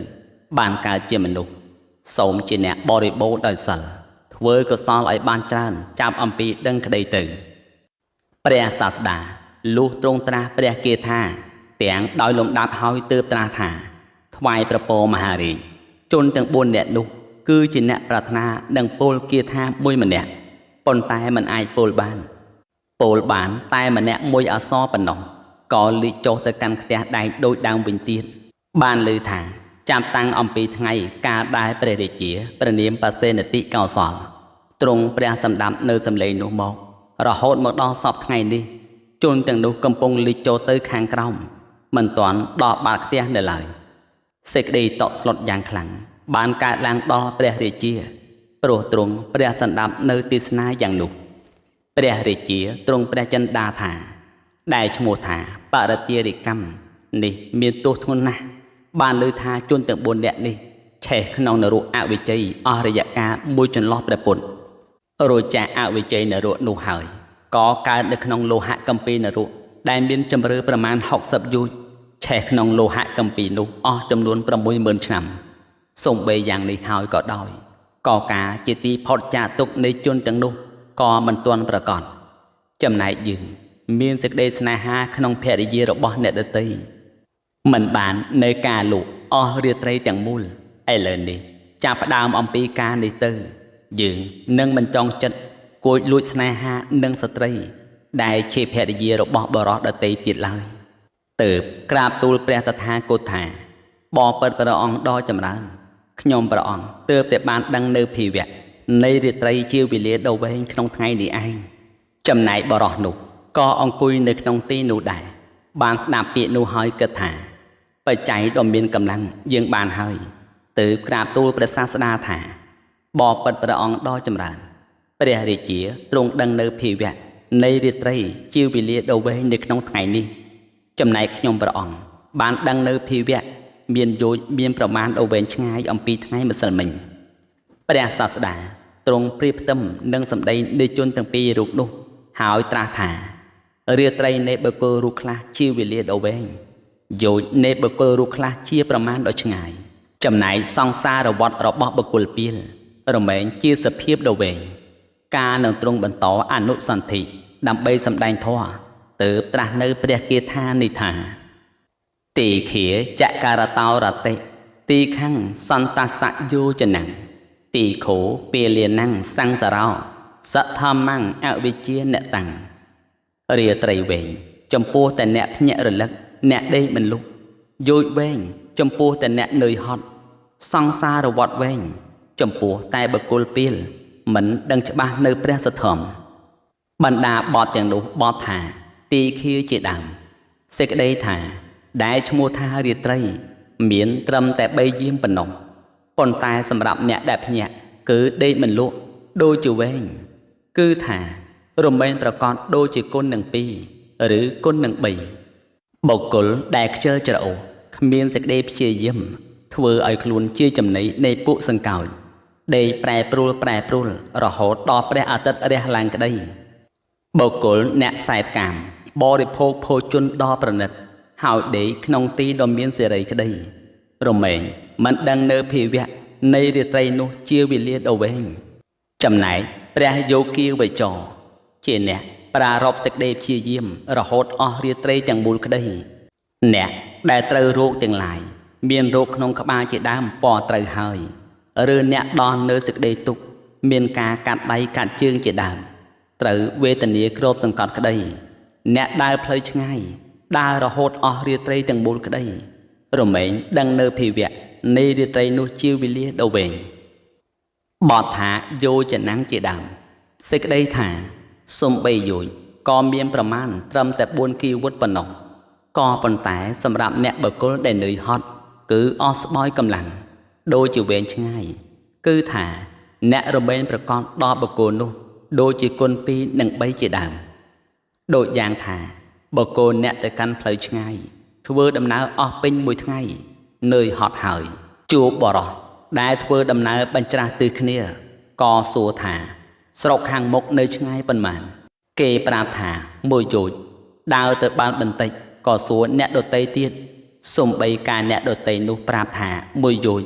បានកើតជាមនុស្សសូមជាអ្នកបរិបូរណ៍ដោយសិលធ្វើកុសលឲ្យបានច្រើនចាប់អំពីដឹងក្តីទៅព្រះសាស្តាលុះទ្រង់ត្រាស់ព្រះគាថាទាំងដោយលំដាប់ហើយទើបត្រាស់ថាថ្វាយប្រពោមហារាជជនទាំង4នាក់នោះគឺជាអ្នកប្រាថ្នានឹងពោលគាថាមួយម្នាក់ប៉ុន្តែមិនអាចពោលបានតែម្នាក់មួយអក្សរប៉ុណ្ណោះក៏លិចចុះទៅកាន់ផ្ទះដែកដូចដើមវិញទៀតបានឮថាចាប់តាំងអំពីថ្ងៃការដែលព្រះរាជាព្រះនាមបសេនតិកោសលទ្រង់ព្រះសម្ដាប់នៅសំឡេងនោះមករហូតមកដល់សពថ្ងៃនេះជនទាំងនោះកំពុងលិចចូលទៅខាងក្រោមមិនទាន់ដល់បាតផ្ទះនៅឡើយសេចក្តីតក់ស្លុតយ៉ាងខ្លាំងបានកើតឡើងដល់ព្រះរាជាព្រោះទ្រង់ព្រះសម្ដាប់នៅទេសនាយ៉ាងនោះព្រះរាជាទ្រង់ព្រះចិន្តាថាដែលឈ្មោះថាបរិទារិកម្មនេះមានទោសធ្ងន់ណាស់បានលើថាជនទាំង4នាក់នេះឆេះក្នុងនរកអវិជ័យអស់រយៈកាលមួយចន្លោះព្រះពុទ្ធរួចចាកអវិជ័យនរកនោះហើយក៏កើតនៅក្នុងលោហៈគម្ពីរនរកដែលមានជម្រៅប្រមាណ60យោជន៍ឆេះក្នុងលោហៈគម្ពីរនោះអស់ចំនួន 60000 ឆ្នាំសូម្បីយ៉ាងនេះហើយក៏ដោយក៏ការជាទីផុតចាកទុក្ខនៃជនទាំងនោះក៏មិនទាន់ប្រកបចំណែកយើងមានសេចក្តីស្នេហាក្នុងភរិយារបស់អ្នកដទៃមិនបាននៅការលក់អស់រាត្រីទាំងមូលឥឡូវនេះចាប់ផ្ដើមអំពីការនេះទៅយើងនឹងមិនចង់ចិត្តគួចលួចស្នេហានឹងស្ត្រីដែលជាភរិយារបស់បរិសដទៃទៀតឡើយទើបក្រាបទូលព្រះតថាគតថាបបិទ្ធព្រះអង្គដ៏ចម្រើនខ្ញុំព្រះអង្គទើបតែបានដឹងនៅភាវៈនៃរាត្រីជាវេលាដ៏វែងក្នុងថ្ងៃនេះឯងចំណែកបរិសនោះក៏អង្គុយនៅក្នុងទីនោះដែរបានស្ដាប់ពាក្យនោះហើយគិតថាបច្ច័យដ៏មានកម្លាំងយើងបានហើយទើបក្រាបទូលព្រះសាស្តាថាបបិទ្ធព្រះអង្គដ៏ចម្រើនព្រះរាជាទ្រង់ដឹងនៅភាវៈនៃរាត្រីជាវេលាដ៏វែងនៅក្នុងថ្ងៃនេះចំណែកខ្ញុំព្រះអង្គបានដឹងនៅភាវៈមានយោជន៍មានប្រមាណដ៏វែងឆ្ងាយអំពីថ្ងៃម្សិលមិញព្រះសាស្តាទ្រង់ព្រៀបផ្ទឹមនឹងសម្ដីនៃជនទាំងពីររូបនោះហើយត្រាស់ថារាត្រីនៃបុគ្គលរូបខ្លះជាវេលាដ៏វែងយោជន៍នៃបុគ្គលរូបខ្លះជាប្រមាណដ៏ឆ្ងាយចំណែកសង្សារវដ្តរបស់បុគ្គលពីលរមែងជាសភាពដ៏វែងការនឹងទ្រង់បន្តអនុសន្ធិដើម្បីសម្ដែងធម៌ទើបត្រាស់នៅព្រះគាថានេះថាទីខៀចការតោរតិទីខੰសន្តសយោចនំទីខោពាលានំសង្សារោសធម្មំអវិជ្ជាអ្នកតាំងរាត្រីវែងចំពោះតែអ្នកភ្ញាក់រលឹកអ្នកដេកមិនលុបយោជន៍វែងចំពោះតែអ្នកនឿយហត់សង្សារវដ្តវែងចំពោះតែបុគ្គលពីលមិនដឹងច្បាស់នៅព្រះសទ្ធំបណ្ដាបទទាំងនោះបទថាទីខៀជាដើមសេចក្តីថាដែលឈ្មោះថារាត្រីមានត្រឹមតែ3យាមប៉ុណ្ណោះប៉ុន្តែសម្រាប់អ្នកដែលភ្ញាក់គឺដេកមិនលក់ដូចជាវែងគឺថារមែងប្រកបដូចជាគុណនឹង2ឬគុណនឹង3បុគ្គលដែលខ្ជិលច្រអូសគ្មានសេចក្តីព្យាយាមធ្វើឲ្យខ្លួនជាចំណីនៃពួកសង្កោច ដេកប្រែប្រួលរហូតដល់ព្រះអាទិត្យរះឡើងក្តីបុគ្គលអ្នកខ្សែកាមបរិភោគភោជនដ៏ប្រណិតហើយដេកក្នុងទីដ៏មានសេរីក្តីរមែងមិនដឹងនៅភាវៈនៃរាត្រីនោះជាវេលាដ៏វែងចំណែកព្រះយោគីវេចរជាអ្នកប្រារព្ធសេចក្តីព្យាយាមរហូតអស់រាត្រីទាំងមូលក្តីអ្នកដែលត្រូវរោគទាំងឡាយមានរោគក្នុងក្បាលជាដើមពណ៌ត្រូវហើយឬអ្នកដល់នៅសេចក្តីទុក្ខមានការកាត់ដៃកាត់ជើងជាដើមត្រូវវេទនាគ្របសង្កត់ក្តីអ្នកដើរផ្លូវឆ្ងាយដើររហូតអស់រាត្រីទាំងមូលក្តីរមែងដឹងនៅភាវៈនៃរាត្រីនោះជាវេលាដ៏វែងបទថាយោចនាងជាដើមសេចក្តីថាសំបីយោជក៏មានប្រមាណត្រឹមតែ4គីវុតប៉ុណ្ណោះក៏ប៉ុន្តែសម្រាប់អ្នកបុគ្គលដែលនឿយហត់គឺអស់ស្បើយកម្លាំងដូចជាវែងឆ្ងាយគឺថាអ្នករមែងប្រកបដល់បុគ្គលនោះដូចជាគុណ2និង3ជាដើមដូចយ៉ាងថាបុគ្គលអ្នកទៅកាន់ផ្លូវឆ្ងាយធ្វើដំណើរអស់ពេញមួយថ្ងៃនឿយហត់ហើយជួបបរោះដែលធ្វើដំណើរបញ្ច្រាស់ទិសគ្នាក៏សួរថាស្រុកខាងមុខនៅឆ្ងាយប៉ុន្មានគេប្រាប់ថាមួយយោជដើរទៅបានបន្តិចក៏សួរអ្នកដទៃទៀតសំបីការអ្នកដទៃនោះប្រាប់ថាមួយយោជ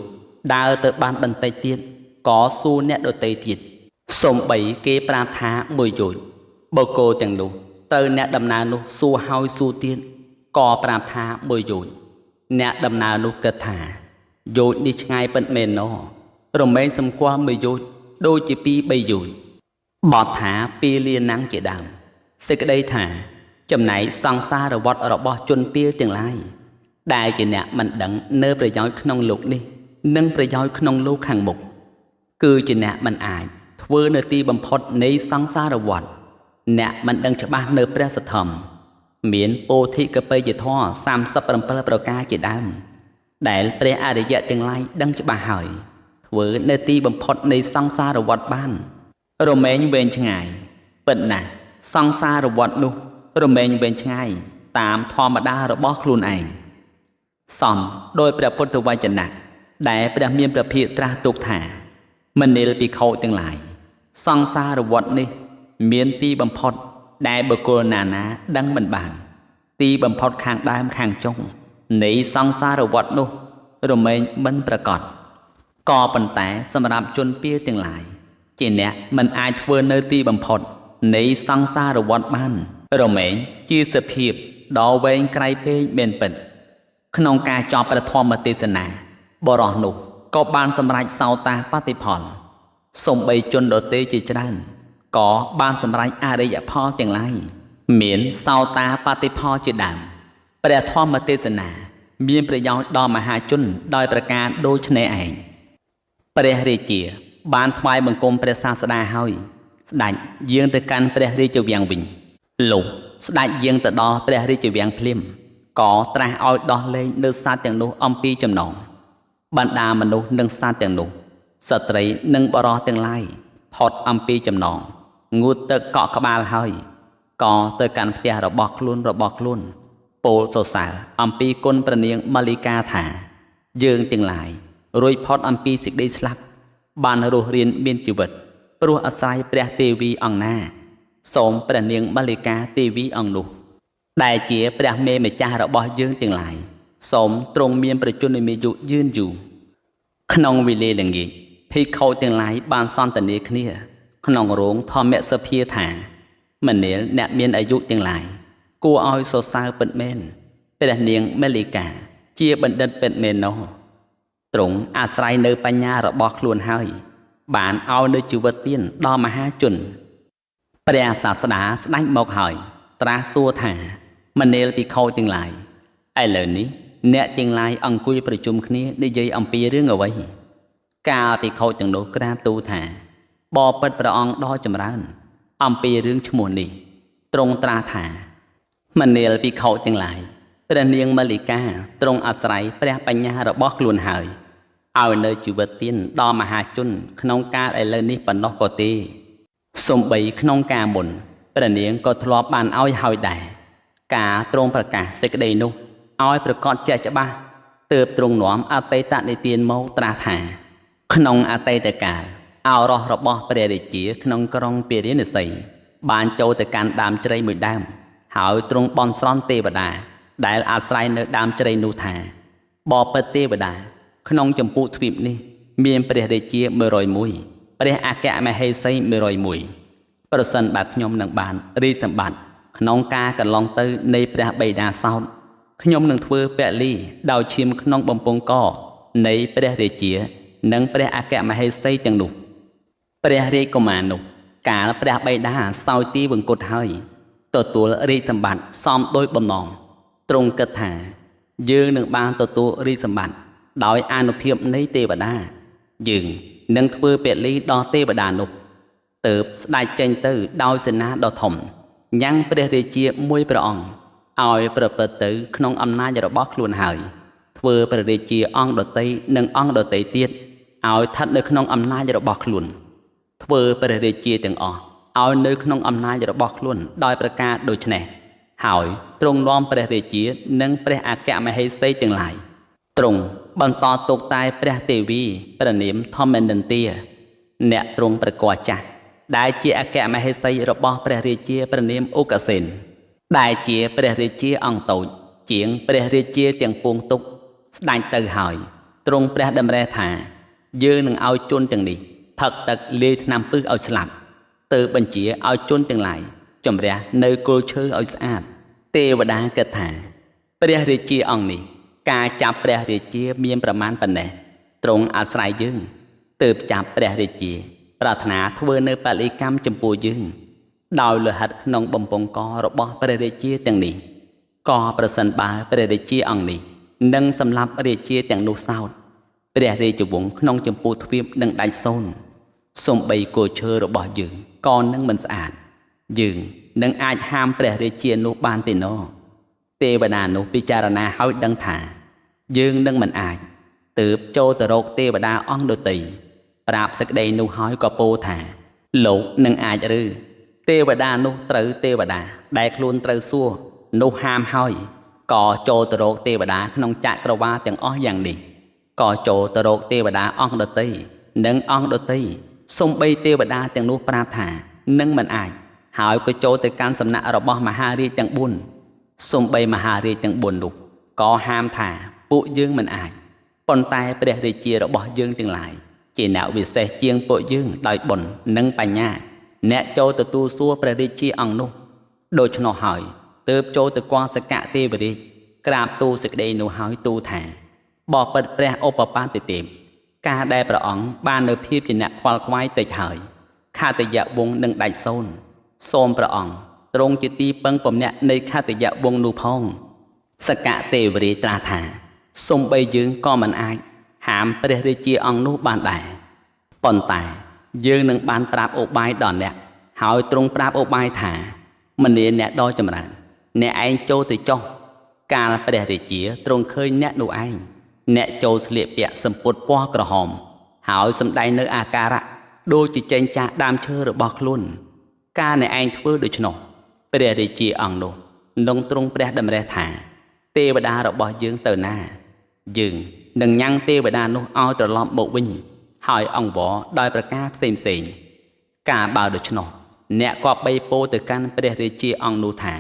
ដើរទៅបានបន្តិចទៀតក៏សួរអ្នកដទៃទៀតសំបីគេប្រាប់ថាមួយយោជបុគ្គលទាំងនោះទៅអ្នកដំណើរនោះសួរហើយសួរទៀតក៏ប្រាប់ថាមួយយោជអ្នកដំណើរនោះគិតថាយោជនេះឆ្ងាយពិតមែនណោះរមែងសម្គាល់មួយយោជដូចជា2 3យោជបទថាពីលាណាំងជាដើមសេចក្តីថាចំណែកសង្សារវដ្តរបស់ជនពីលទាំងឡាយដែលជាអ្នកមិនដឹងនៅប្រយោជន៍ក្នុងលោកនេះនិងប្រយោជន៍ក្នុងលោកខាងមុខគឺជាអ្នកមិនអាចធ្វើនៅទីបំផុតនៃសង្សារវដ្តអ្នកមិនដឹងច្បាស់នៅព្រះសទ្ធំមានពោធិកបេយ្យធម៌37ប្រការជាដើមដែលព្រះអរិយទាំងឡាយដឹងច្បាស់ហើយធ្វើនៅទីបំផុតនៃសង្សារវដ្តបានរមែងវែងឆ្ងាយពិតណាស់សង្សារវដ្តនោះរមែងវែងឆ្ងាយតាមធម្មតារបស់ខ្លួនឯងសំដោយព្រះពុទ្ធវចនៈដែលព្រះមានព្រះភិក្ខត្រាស់ទុកថាមនាលភិក្ខុទាំងឡាយសង្សារវដ្តនេះមានទីបំផុតដែលបុគ្គលណាណាដឹងមិនបានទីបំផុតខាងដើមខាងចុងនៃសង្សារវដ្តនោះរមែងមិនប្រកបក៏ប៉ុន្តែសម្រាប់ជនពីលទាំងឡាយជាអ្នកមិនអាចធ្វើនៅទីបំផុតនៃសង្សារវដ្តបានរមែងជាសភាពដ៏វែងក្រៃពេកមែនពិតក្នុងការចប់ព្រះធម្មទេសនាបរោះនោះក៏បានសម្រេចសោតាបតិផលសំបីជនដទៃជាច្រើនក៏បានសម្រេចអរិយផលទាំងឡាយមានសោតាបតិផលជាដើមព្រះធម្មទេសនាមានប្រយោជន៍ដល់មហាជនដោយប្រការដូចនេះឯងព្រះរាជាបានថ្វាយបង្គំព្រះសាស្តាហើយស្ដេចយាងទៅកាន់ព្រះរាជវាំងវិញលុះស្ដេចយាងទៅដល់ព្រះរាជវាំងភ្លាមក៏ត្រាស់ឲ្យដោះលែងនៅសត្វទាំងនោះអំពីចំណងបណ្ដាមនុស្សនិងសត្វទាំងនោះស្ត្រីនិងបរោះទាំងឡាយផុតអំពីចំណងងូតទឹកកក់ក្បាលហើយក៏ទៅកាន់ផ្ទះរបស់ខ្លួនពោលសរសើរអំពីគុណព្រះនាងម៉ាលីកាថាយើងទាំងឡាយរួចផុតអំពីសេចក្តីស្លាប់បានរស់រានមានជីវិតព្រោះអាស្រ័យព្រះទេវីអង្គណាសូមព្រះនាងម៉ាលីកាទេវីអង្គនោះដែលជាព្រះមេម្ចាស់របស់យើងទាំងឡាយសូមទ្រង់មានប្រជញ្ញមាយុយឺនយូរក្នុងវេលាល្ងាចភិក្ខុទាំងឡាយបានសន្ទនាគ្នាក្នុងរោងធម្មសភាថាមនាលអ្នកមានអាយុទាំងឡាយគួរឲ្យសរសើរពិតមែនព្រះនាងម៉ាលីកាជាបណ្ឌិតពិតមែនណោះទ្រង់អាស្រ័យនៅបញ្ញារបស់ខ្លួនហើយបានឲ្យនៅជីវិតទានដល់មហាជនព្រះសាស្តាស្ដេចមកហើយត្រាស់សួរថាមនាលភិក្ខុទាំងឡាយឥឡូវនេះអ្នកទាំងឡាយអង្គុយប្រជុំគ្នានិយាយអំពីរឿងអ្វីកាលភិក្ខុទាំងនោះក្រាបទូលថាបបិទ្ធព្រះអង្គដ៏ចម្រើនអំពីរឿងឈ្មោះនេះទ្រង់ត្រាស់ថាមនាលភិក្ខុទាំងឡាយព្រះនាងម៉ាលីកាទ្រង់អាស្រ័យព្រះបញ្ញារបស់ខ្លួនហើយឲ្យនៅជីវិតទានដល់មហាជនក្នុងកាលឥឡូវនេះប៉ុណ្ណោះក៏ទេសំបីក្នុងកាលមុនព្រះនាងក៏ធ្លាប់បានឲ្យហើយដែរការទ្រង់ប្រកាសសេចក្តីនោះឲ្យប្រកាសជាក់ច្បាស់ទើបទ្រង់នាំអតីតនិទានមកត្រាស់ថា ក្នុងអតីតកាលឱរសរបស់ព្រះរាជាក្នុងក្រុងពារាណសីបានចូលទៅកាន់ដើមជ្រៃមួយដើមហើយទ្រង់បន់ស្រន់ទេវតាដែលអាស្រ័យនៅដើមជ្រៃនោះថាបបិទ្ធទេវតាក្នុងចម្ពោះទ្វីបនេះមានព្រះរាជា101ព្រះអគ្គមហេសី101ប្រសិនបើខ្ញុំនឹងបានរីសម្បត្តិក្នុងការកន្លងទៅនៃព្រះបិតាសោតខ្ញុំនឹងធ្វើពលីដោយឈាមក្នុងបំពង់កនៃព្រះរាជានិងព្រះអគ្គមហេសីទាំងនោះព្រះរាជកុមារនោះកាលព្រះបិតាសោយទីវង្គតហើយទទួលរាជសម្បត្តិសមដោយបំណងទ្រង់គិតថាយើងនឹងបានទទួលរាជសម្បត្តិដោយអានុភាពនៃទេវតាយើងនឹងធ្វើពលីដល់ទេវតានោះទើបស្ដេចចេញទៅដោយសេនាដ៏ធំញ៉ាំងព្រះរាជាមួយព្រះអង្គឲ្យប្រព្រឹត្តទៅក្នុងអំណាចរបស់ខ្លួនហើយធ្វើព្រះរាជាអង្គដតីនិងអង្គដតីទៀតឲ្យស្ថិតនៅក្នុងអំណាចរបស់ខ្លួនធ្វើព្រះរាជាទាំងអស់ឲ្យនៅក្នុងអំណាចរបស់ខ្លួនដោយប្រការដូចនេះហើយទ្រង់នាំព្រះរាជានិងព្រះអគ្គមហេសីទាំងឡាយទ្រង់បន្សល់ទុកតែព្រះទេវីព្រះនាមធម្មនិន្ទាអ្នកទ្រង់ប្រកាសចាស់ដែលជាអគ្គមហេសីរបស់ព្រះរាជាព្រះនាមឧកសេនដែលជាព្រះរាជាអង្គតូចជាងព្រះរាជាទាំងពួងទុកស្ដេចទៅហើយទ្រង់ព្រះតម្រិះថាយើងនឹងឲ្យជនទាំងនេះផឹកទឹកលាយថ្នាំពឹសឲ្យស្លាប់ទៅបញ្ជាឲ្យជនទាំងឡាយជំរះនៅគល់ឈើឲ្យស្អាតទេវតាគិតថាព្រះរាជាអង្គនេះការចាប់ព្រះរាជាមានប្រមាណប៉ុណ្ណេះទ្រង់អាស្រ័យយើងទើបចាប់ព្រះរាជាប្រាថ្នាធ្វើនៅពលីកម្មចំពោះយើងដោយលោហិតក្នុងបំពង់ករបស់ព្រះរាជាទាំងនេះក៏ប្រសិនបើព្រះរាជាអង្គនេះនឹងសម្លាប់រាជាទាំងនោះសោតព្រះរាជវង្សក្នុងចម្ពោះទ្វីបនឹងដាច់សូន្យសូម្បីគល់ឈើរបស់យើងក៏នឹងមិនស្អាតយើងនឹងអាចហាមព្រះរាជានោះបានទេណោទេវតានោះពិចារណាហើយដឹងថាយើងនឹងមិនអាចទើបចូលទៅរកទេវតាអង្គដទៃប្រាប់សេចក្តីនោះហើយក៏ពោលថាលោកនឹងអាចឬទេវតានោះត្រូវទេវតាដែលខ្លួនត្រូវសួរនោះហាមហើយក៏ចូលទៅរកទេវតាក្នុងចក្រវាឡទាំងអស់យ៉ាងនេះក៏ចូលទៅរកទេវតាអង្គដទៃនិងអង្គដទៃសូម្បីទេវតាទាំងនោះប្រាប់ថានឹងមិនអាចហើយក៏ចូលទៅកាន់សំណាក់របស់មហារាជទាំង4សូម្បីមហារាជទាំង4នោះក៏ហាមថាពួកយើងមិនអាចប៉ុន្តែព្រះរាជារបស់យើងទាំងឡាយជាអ្នកវិសេសជាងពួកយើងដោយបុណ្យនិងបញ្ញាអ្នកចូលទទួលសួរព្រះរាជាអង្គនោះដូច្នោះហើយទើបចូលទៅគាល់សកៈទេវរាជក្រាបទូលសេចក្តីនោះហើយទូលថាបបិទ្ធព្រះឧបបាទទេពការដែលព្រះអង្គបាននៅភាពជាអ្នកខ្វល់ខ្វាយតិចហើយខតយវង្សនឹងដាច់សូន្យសូមព្រះអង្គទ្រង់ជាទីពឹងពំនាក់នៃខតយវង្សនោះផងសកៈទេវរាជត្រាស់ថាសូម្បីយើងក៏មិនអាចហាមព្រះរាជាអង្គនោះបានដែរប៉ុន្តែយើងនឹងបានប្រាប់ឧបាយដល់អ្នកហើយទ្រង់ប្រាប់ឧបាយថាមនាអ្នកដ៏ចម្រើនអ្នកឯងចូលទៅចុះកាលព្រះរាជាទ្រង់ឃើញអ្នកនោះឯងអ្នកចូលស្លៀកពាក់សម្ពុតពណ៌ក្រហមហើយសម្ដែងនៅអាការៈដូចជាចេញចាស់ដើមឈើរបស់ខ្លួនការអ្នកឯងធ្វើដូច្នោះព្រះរាជាអង្គនោះនឹងទ្រង់ព្រះតម្រិះថាទេវតារបស់យើងទៅណាយើងនឹងញ៉ាំងទេវតានោះឲ្យត្រឡប់មកវិញហើយអង្វរដោយប្រការផ្សេងការបើដូច្នោះអ្នកក៏បីពោទៅកាន់ព្រះរាជាអង្គនោះថា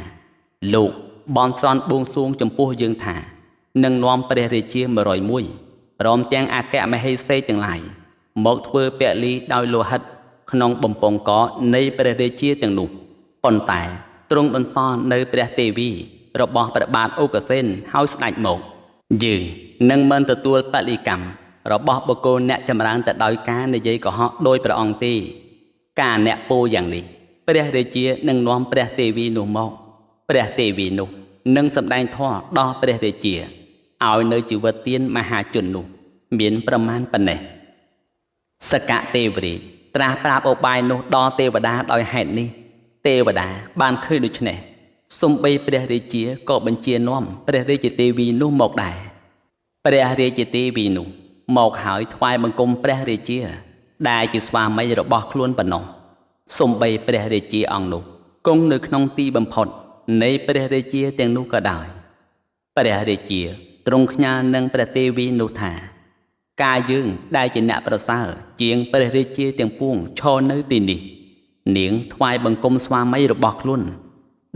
លោកបន់ស្រន់បួងសួងចំពោះយើងថានឹងនាំព្រះរាជា101ព្រមទាំងអគ្គមហេសីទាំងឡាយមកធ្វើពលីដោយលោហិតក្នុងបំពង់កនៃព្រះរាជាទាំងនោះប៉ុន្តែទ្រង់បន្សល់នៅព្រះទេវីរបស់ព្រះបាទឧកសេនហើយស្ដេចមកយើងនឹងមិនទទួលពលីកម្មរបស់បុគ្គលអ្នកចម្រើនទៅដោយការនិយាយកុហកដោយព្រះអង្គទេការអ្នកពោលយ៉ាងនេះព្រះរាជានឹងនាំព្រះទេវីនោះមកព្រះទេវីនោះនឹងសម្ដែងធម៌ដល់ព្រះរាជាឲ្យនៅជីវិតទានមហាជននោះមានប្រមាណប៉ុណ្ណេះសកៈទេវរាជត្រាស់ប្រាប់ឧបាយនោះដល់ទេវតាដោយហេតុនេះទេវតាបានឃើញដូច្នេះសូម្បីព្រះរាជាក៏បញ្ជានាំព្រះរាជទេវីនោះមកដែរព្រះរាជទេវីនោះមកហើយថ្វាយបង្គំព្រះរាជាដែលជាស្វាមីរបស់ខ្លួនប៉ុណ្ណោះសូម្បីព្រះរាជាអង្គនោះគង់នៅក្នុងទីបំផុតនៃព្រះរាជាទាំងនោះក៏ដោយព្រះរាជាទ្រង់ខ្ញាល់នឹងព្រះទេវីនោះថា កាយើងដែលជាអ្នកប្រសើរជាងព្រះរាជាទាំងពួងឈរនៅទីនេះនាងថ្វាយបង្គំស្វាមីរបស់ខ្លួន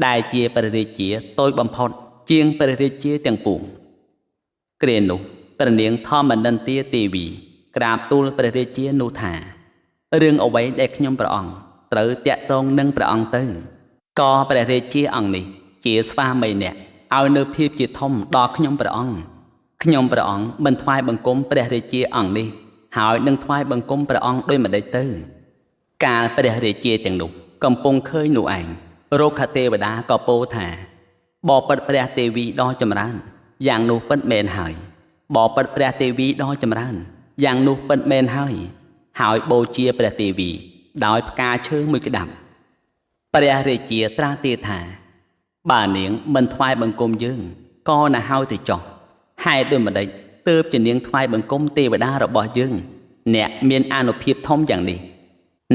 ដែលជាព្រះរាជាតូចបំផុតជាងព្រះរាជាទាំងពួងគ្រានោះព្រះនាងធម្មនន្ទាទេវីក្រាបទូលព្រះរាជានោះថារឿងអ្វីដែលខ្ញុំព្រះអង្គត្រូវតាក់ទងនឹងព្រះអង្គទៅក៏ព្រះរាជាអង្គនេះជាស្វាមីអ្នកឲ្យនៅភាពជាធំដល់ខ្ញុំព្រះអង្គមិនថ្វាយបង្គំព្រះរាជាអង្គនេះហើយនឹងថ្វាយបង្គំព្រះអង្គដោយម្ដេចទៅកាលព្រះរាជាទាំងនោះកំពុងឃើញនោះឯងរុក្ខទេវតាក៏ពោលថាបបិទ្ធព្រះទេវីដ៏ចម្រើនយ៉ាងនោះពិតមែនហើយបបិទ្ធព្រះទេវីដ៏ចម្រើនយ៉ាងនោះពិតមែនហើយបូជាព្រះទេវីដោយផ្កាឈើមួយក្តាប់ព្រះរាជាត្រាស់ទៀតថាបើនាងមិនថ្វាយបង្គំយើងក៏ណាស់ហើយទៅចុះហេតុដូចម្ដេចទើបជានាងថ្វាយបង្គំទេវតារបស់យើងអ្នកមានអានុភាពធំយ៉ាងនេះ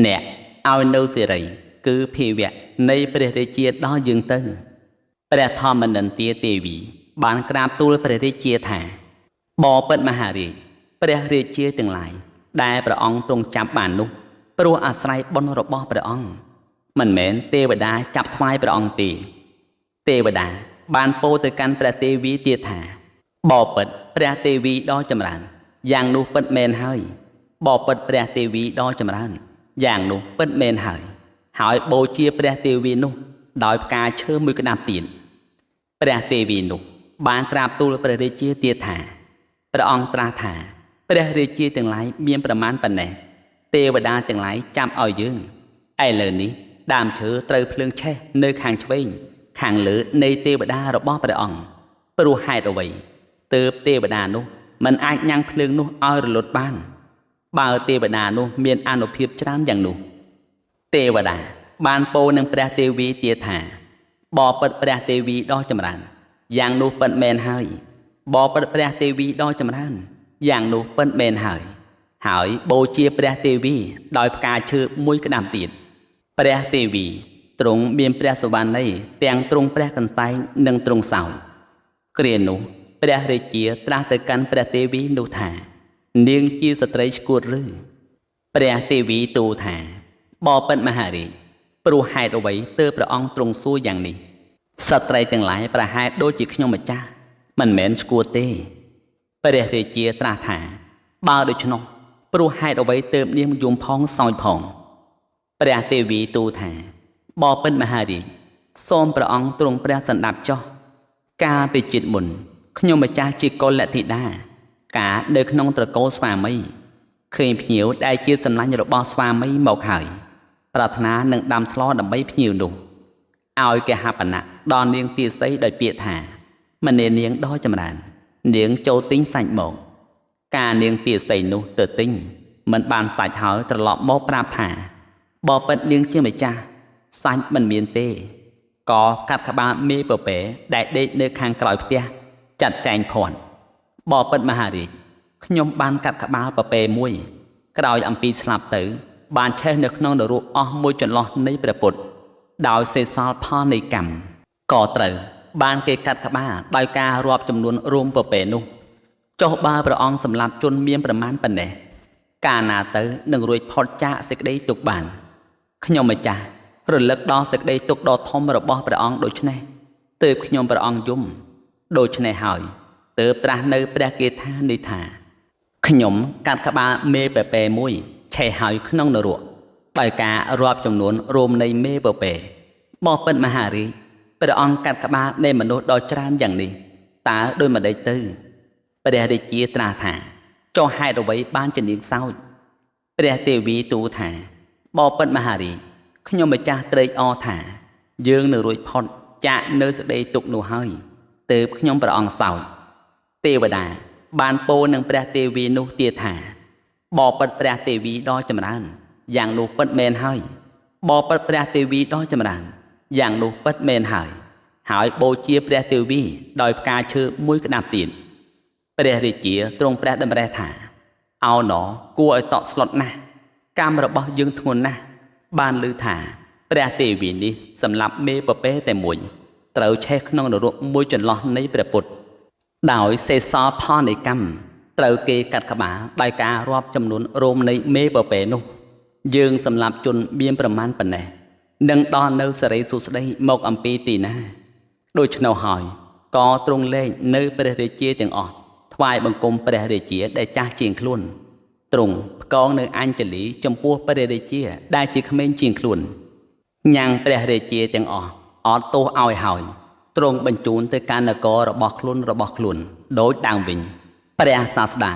អ្នកឲ្យនៅសេរីគឺភាវៈនៃព្រះរាជាដល់យើងទៅព្រះធម្មនន្ទាទេវីបានក្រាបទូលព្រះរាជាថាបបិទ្ធមហារាជព្រះរាជាទាំងឡាយដែលព្រះអង្គទ្រង់ចាប់បាននោះព្រោះអាស្រ័យបុណ្យរបស់ព្រះអង្គមិនមែនទេវតាចាប់ថ្វាយព្រះអង្គទេទេវតាបានពោលទៅកាន់ព្រះទេវីទៀតថាបបិទ្ធព្រះទេវីដ៏ចម្រើនយ៉ាងនោះពិតមែនហើយបបិទ្ធព្រះទេវីដ៏ចម្រើនយ៉ាងនោះពិតមែនហើយបូជាព្រះទេវីនោះដោយផ្កាឈើមួយក្តាប់ទៀតព្រះទេវីនោះបានក្រាបទូលព្រះរាជាទៀតថាព្រះអង្គត្រាស់ថាព្រះរាជាទាំងឡាយមានប្រមាណប៉ុណ្ណេះទេវតាទាំងឡាយចាប់ឲ្យយើងឥឡូវនេះដើមឈើត្រូវភ្លើងឆេះនៅខាងឆ្វេងខាងលើនៃទេវតារបស់ព្រះអង្គព្រោះហេតុអ្វីទើបទេវតានោះមិនអាចញ៉ាំងភ្លើងនោះឲ្យរលត់បានបើទេវតានោះមានអានុភាពច្រើនយ៉ាងនោះទេវតាបានពោលនឹងព្រះទេវីទៀតថាបបិទ្ធព្រះទេវីដ៏ចម្រើនយ៉ាងនោះពិតមែនហើយបបិទ្ធព្រះទេវីដ៏ចម្រើនយ៉ាងនោះពិតមែនហើយបូជាព្រះទេវីដោយផ្កាឈើមួយក្តាប់ទៀតព្រះទេវីទ្រង់មានព្រះសុវណ្ណីទាំងទ្រង់ព្រះកន្សែងនិងទ្រង់សោយគ្រានោះព្រះរាជាត្រាស់ទៅកាន់ព្រះទេវីនោះថានាងជាស្ត្រីឆ្កួតឬព្រះទេវីទូលថាបបិទ្ធមហារាជព្រោះហេតុអ្វីទើបព្រះអង្គទ្រង់សួរយ៉ាងនេះស្ត្រីទាំងឡាយប្រហែលដូចជាខ្ញុំម្ចាស់មិនមែនឆ្កួតទេព្រះរាជាត្រាស់ថាបើដូច្នោះព្រោះហេតុអ្វីទើបនាងយំផងសោយផងព្រះទេវីទូលថាបបិទ្ធមហារាជសូមព្រះអង្គទ្រង់ព្រះសណ្ដាប់ចុះកាលពីជាតិមុនខ្ញុំម្ចាស់ជាកុលធីតាកាលនៅក្នុងត្រកូលស្វាមីឃើញភ្ញៀវដែលជាសម្លាញ់របស់ស្វាមីមកហើយប្រាថ្នានឹងដាំស្លដើម្បីភ្ញៀវនោះឲ្យគេហបណៈដល់នាងទាសីដោយពាក្យថាម្នានាងដ៏ចម្រើននាងចូលទិញសាច់មកការនាងទាសីនោះទៅទិញមិនបានសាច់ហើយត្រឡប់មកប្រាប់ថាបបិទ្ធនាងជាម្ចាស់សាច់មិនមានទេក៏កាត់ក្បាលមេពពែដែលដេកនៅខាងក្រោយផ្ទះចាត់ចែងភ័ណ្ឌបបិទ្ធមហារាជខ្ញុំបានកាត់ក្បាលពពែមួយក្រោយអំពីស្លាប់ទៅបានឆេះនៅក្នុងនរកអស់មួយចន្លោះនៃព្រះពុទ្ធដោយសេសលផលនៃកម្មក៏ត្រូវបានគេកាត់ក្បាលដោយការរាប់ចំនួនរួមពពែនោះចុះបើព្រះអង្គសម្លាប់ជនមានប្រមាណប៉ុណ្ណេះកាលណាទៅនឹងរួចផុតចាកសេចក្តីទុក្ខបានខ្ញុំម្ចាស់រលឹកដល់សេចក្តីទុក្ខដ៏ធំរបស់ព្រះអង្គដូច្នេះទើបខ្ញុំព្រះអង្គយំដូច្នេះហើយទើបត្រាស់នៅព្រះគាថានេះថាខ្ញុំកាត់ក្បាលមេពពែមួយឆេះហើយក្នុងនរកដោយការរាប់ចំនួនរួមនៃមេពពែបបិទ្ធមហារាជព្រះអង្គកាត់ក្បាលនៃមនុស្សដ៏ច្រើនយ៉ាងនេះតើដោយម្ដេចទៅព្រះរាជាត្រាស់ថាចុះហេតុអ្វីបានជានាងសោចព្រះទេវីទូលថាបបិទ្ធមហារាជខ្ញុំម្ចាស់ត្រេកអរថាយើងនឹងរួចផុតចាកនៅសេចក្តីទុក្ខនោះហើយទើបខ្ញុំព្រះអង្គសោចទេវតាបានពោលនឹងព្រះទេវីនោះទៀតថាបបិទ្ធព្រះទេវីដ៏ចម្រើនយ៉ាងនោះពិតមែនហើយបបិទ្ធព្រះទេវីដ៏ចម្រើនយ៉ាងនោះពិតមែនហើយបូជាព្រះទេវីដោយផ្កាឈើមួយក្តាប់ទៀតព្រះរាជាទ្រង់ព្រះតម្រិះថាអោណគួរឲ្យតក់ស្លុតណាស់កម្មរបស់យើងធ្ងន់ណាស់បានឮថាព្រះទេវីនេះសម្លាប់មេពពែតែមួយត្រូវឆេះក្នុងនរកមួយចន្លោះនៃព្រះពុទ្ធដោយសេសលផលនៃកម្ម ត្រូវគេកាត់ក្បាលដោយការរាប់ចំនួនរោមនៃមេបបេនោះយើងសម្រាប់ជនមានប្រមាណប៉ុណ្ណេះនឹងដល់នៅសេរីសុស្ដីមកអំពីទីណាដូច្នោះហើយក៏ទ្រង់លែងនៅព្រះរាជាទាំងអស់ថ្វាយបង្គំព្រះរាជាដែលចាស់ជាងខ្លួនទ្រង់ផ្គងនៅអញ្ជលីចំពោះព្រះរាជាដែលជាក្មេងជាងខ្លួនញ៉ាំងព្រះរាជាទាំងអស់អត់ទោសឲ្យហើយទ្រង់បញ្ជូនទៅកាន់នគររបស់ខ្លួនដូចដើមវិញព្រះសាស្តា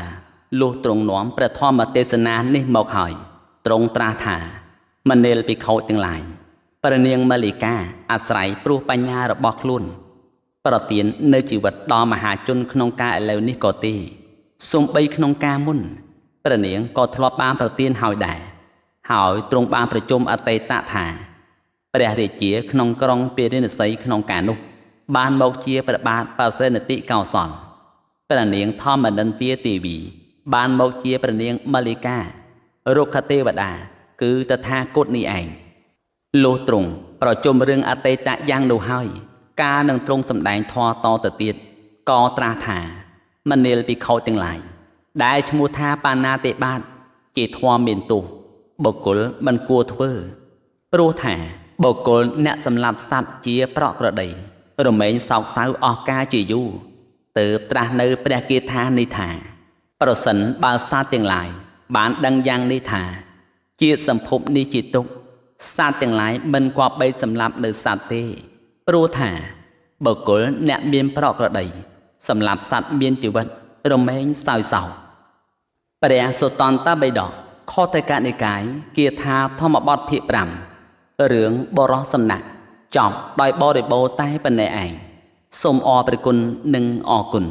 លុះទ្រង់នាំព្រះធម្មទេសនានេះមកហើយទ្រង់ត្រាស់ថាមនាលភិក្ខុទាំងឡាយព្រះនាងម៉ាលីកាអាស្រ័យព្រោះបញ្ញារបស់ខ្លួនប្រទាននៅជីវិតដល់មហាជនក្នុងការឥឡូវនេះក៏ទេសូម្បីក្នុងការមុនព្រះនាងក៏ធ្លាប់បានប្រទានហើយដែរហើយទ្រង់បានប្រជុំអតីតថាព្រះរាជាក្នុងក្រុងពារាណសីក្នុងការនោះបានមកជាព្រះបាទបសេនតិកោសលព្រះនាងធម្មនិន្ទាទេវីបានមកជាព្រះនាងម៉ាលីការុក្ខទេវតាគឺតថាគតនេះឯងលុះទ្រង់ប្រជុំរឿងអតីតយ៉ាងនោះហើយការនឹងទ្រង់សម្ដែងធម៌តទៅទៀតក៏ត្រាស់ថាមនាលភិក្ខុទាំងឡាយដែលឈ្មោះថាបាណាតិបាតជាធម៌មានទោសបុគ្គលមិនគួរធ្វើព្រោះថាបុគ្គលអ្នកសម្លាប់សត្វជាប្រក្រតីរមែងសោកសៅអស់កាលជាយូរទើបត្រាស់នៅព្រះគាថានេះថាប្រសិនបើសត្វទាំងឡាយបានដឹងយ៉ាងនេះថាជាតិសម្ភពនេះជាទុក្ខសត្វទាំងឡាយមិនគប្បីសម្លាប់នៅសត្វទេព្រោះថាបុគ្គលអ្នកមានប្រក្រតីសម្លាប់សត្វមានជីវិតរមែងសោយសោកព្រះសុតន្តបិដកខតេកនិកាយគាថាធម្មបទភាគ5រឿងបរោះសំណាក់ចប់ដោយបរិបូរតែប៉ុណ្ណេះឯងសូមអរព្រគុណនិងអរគុណ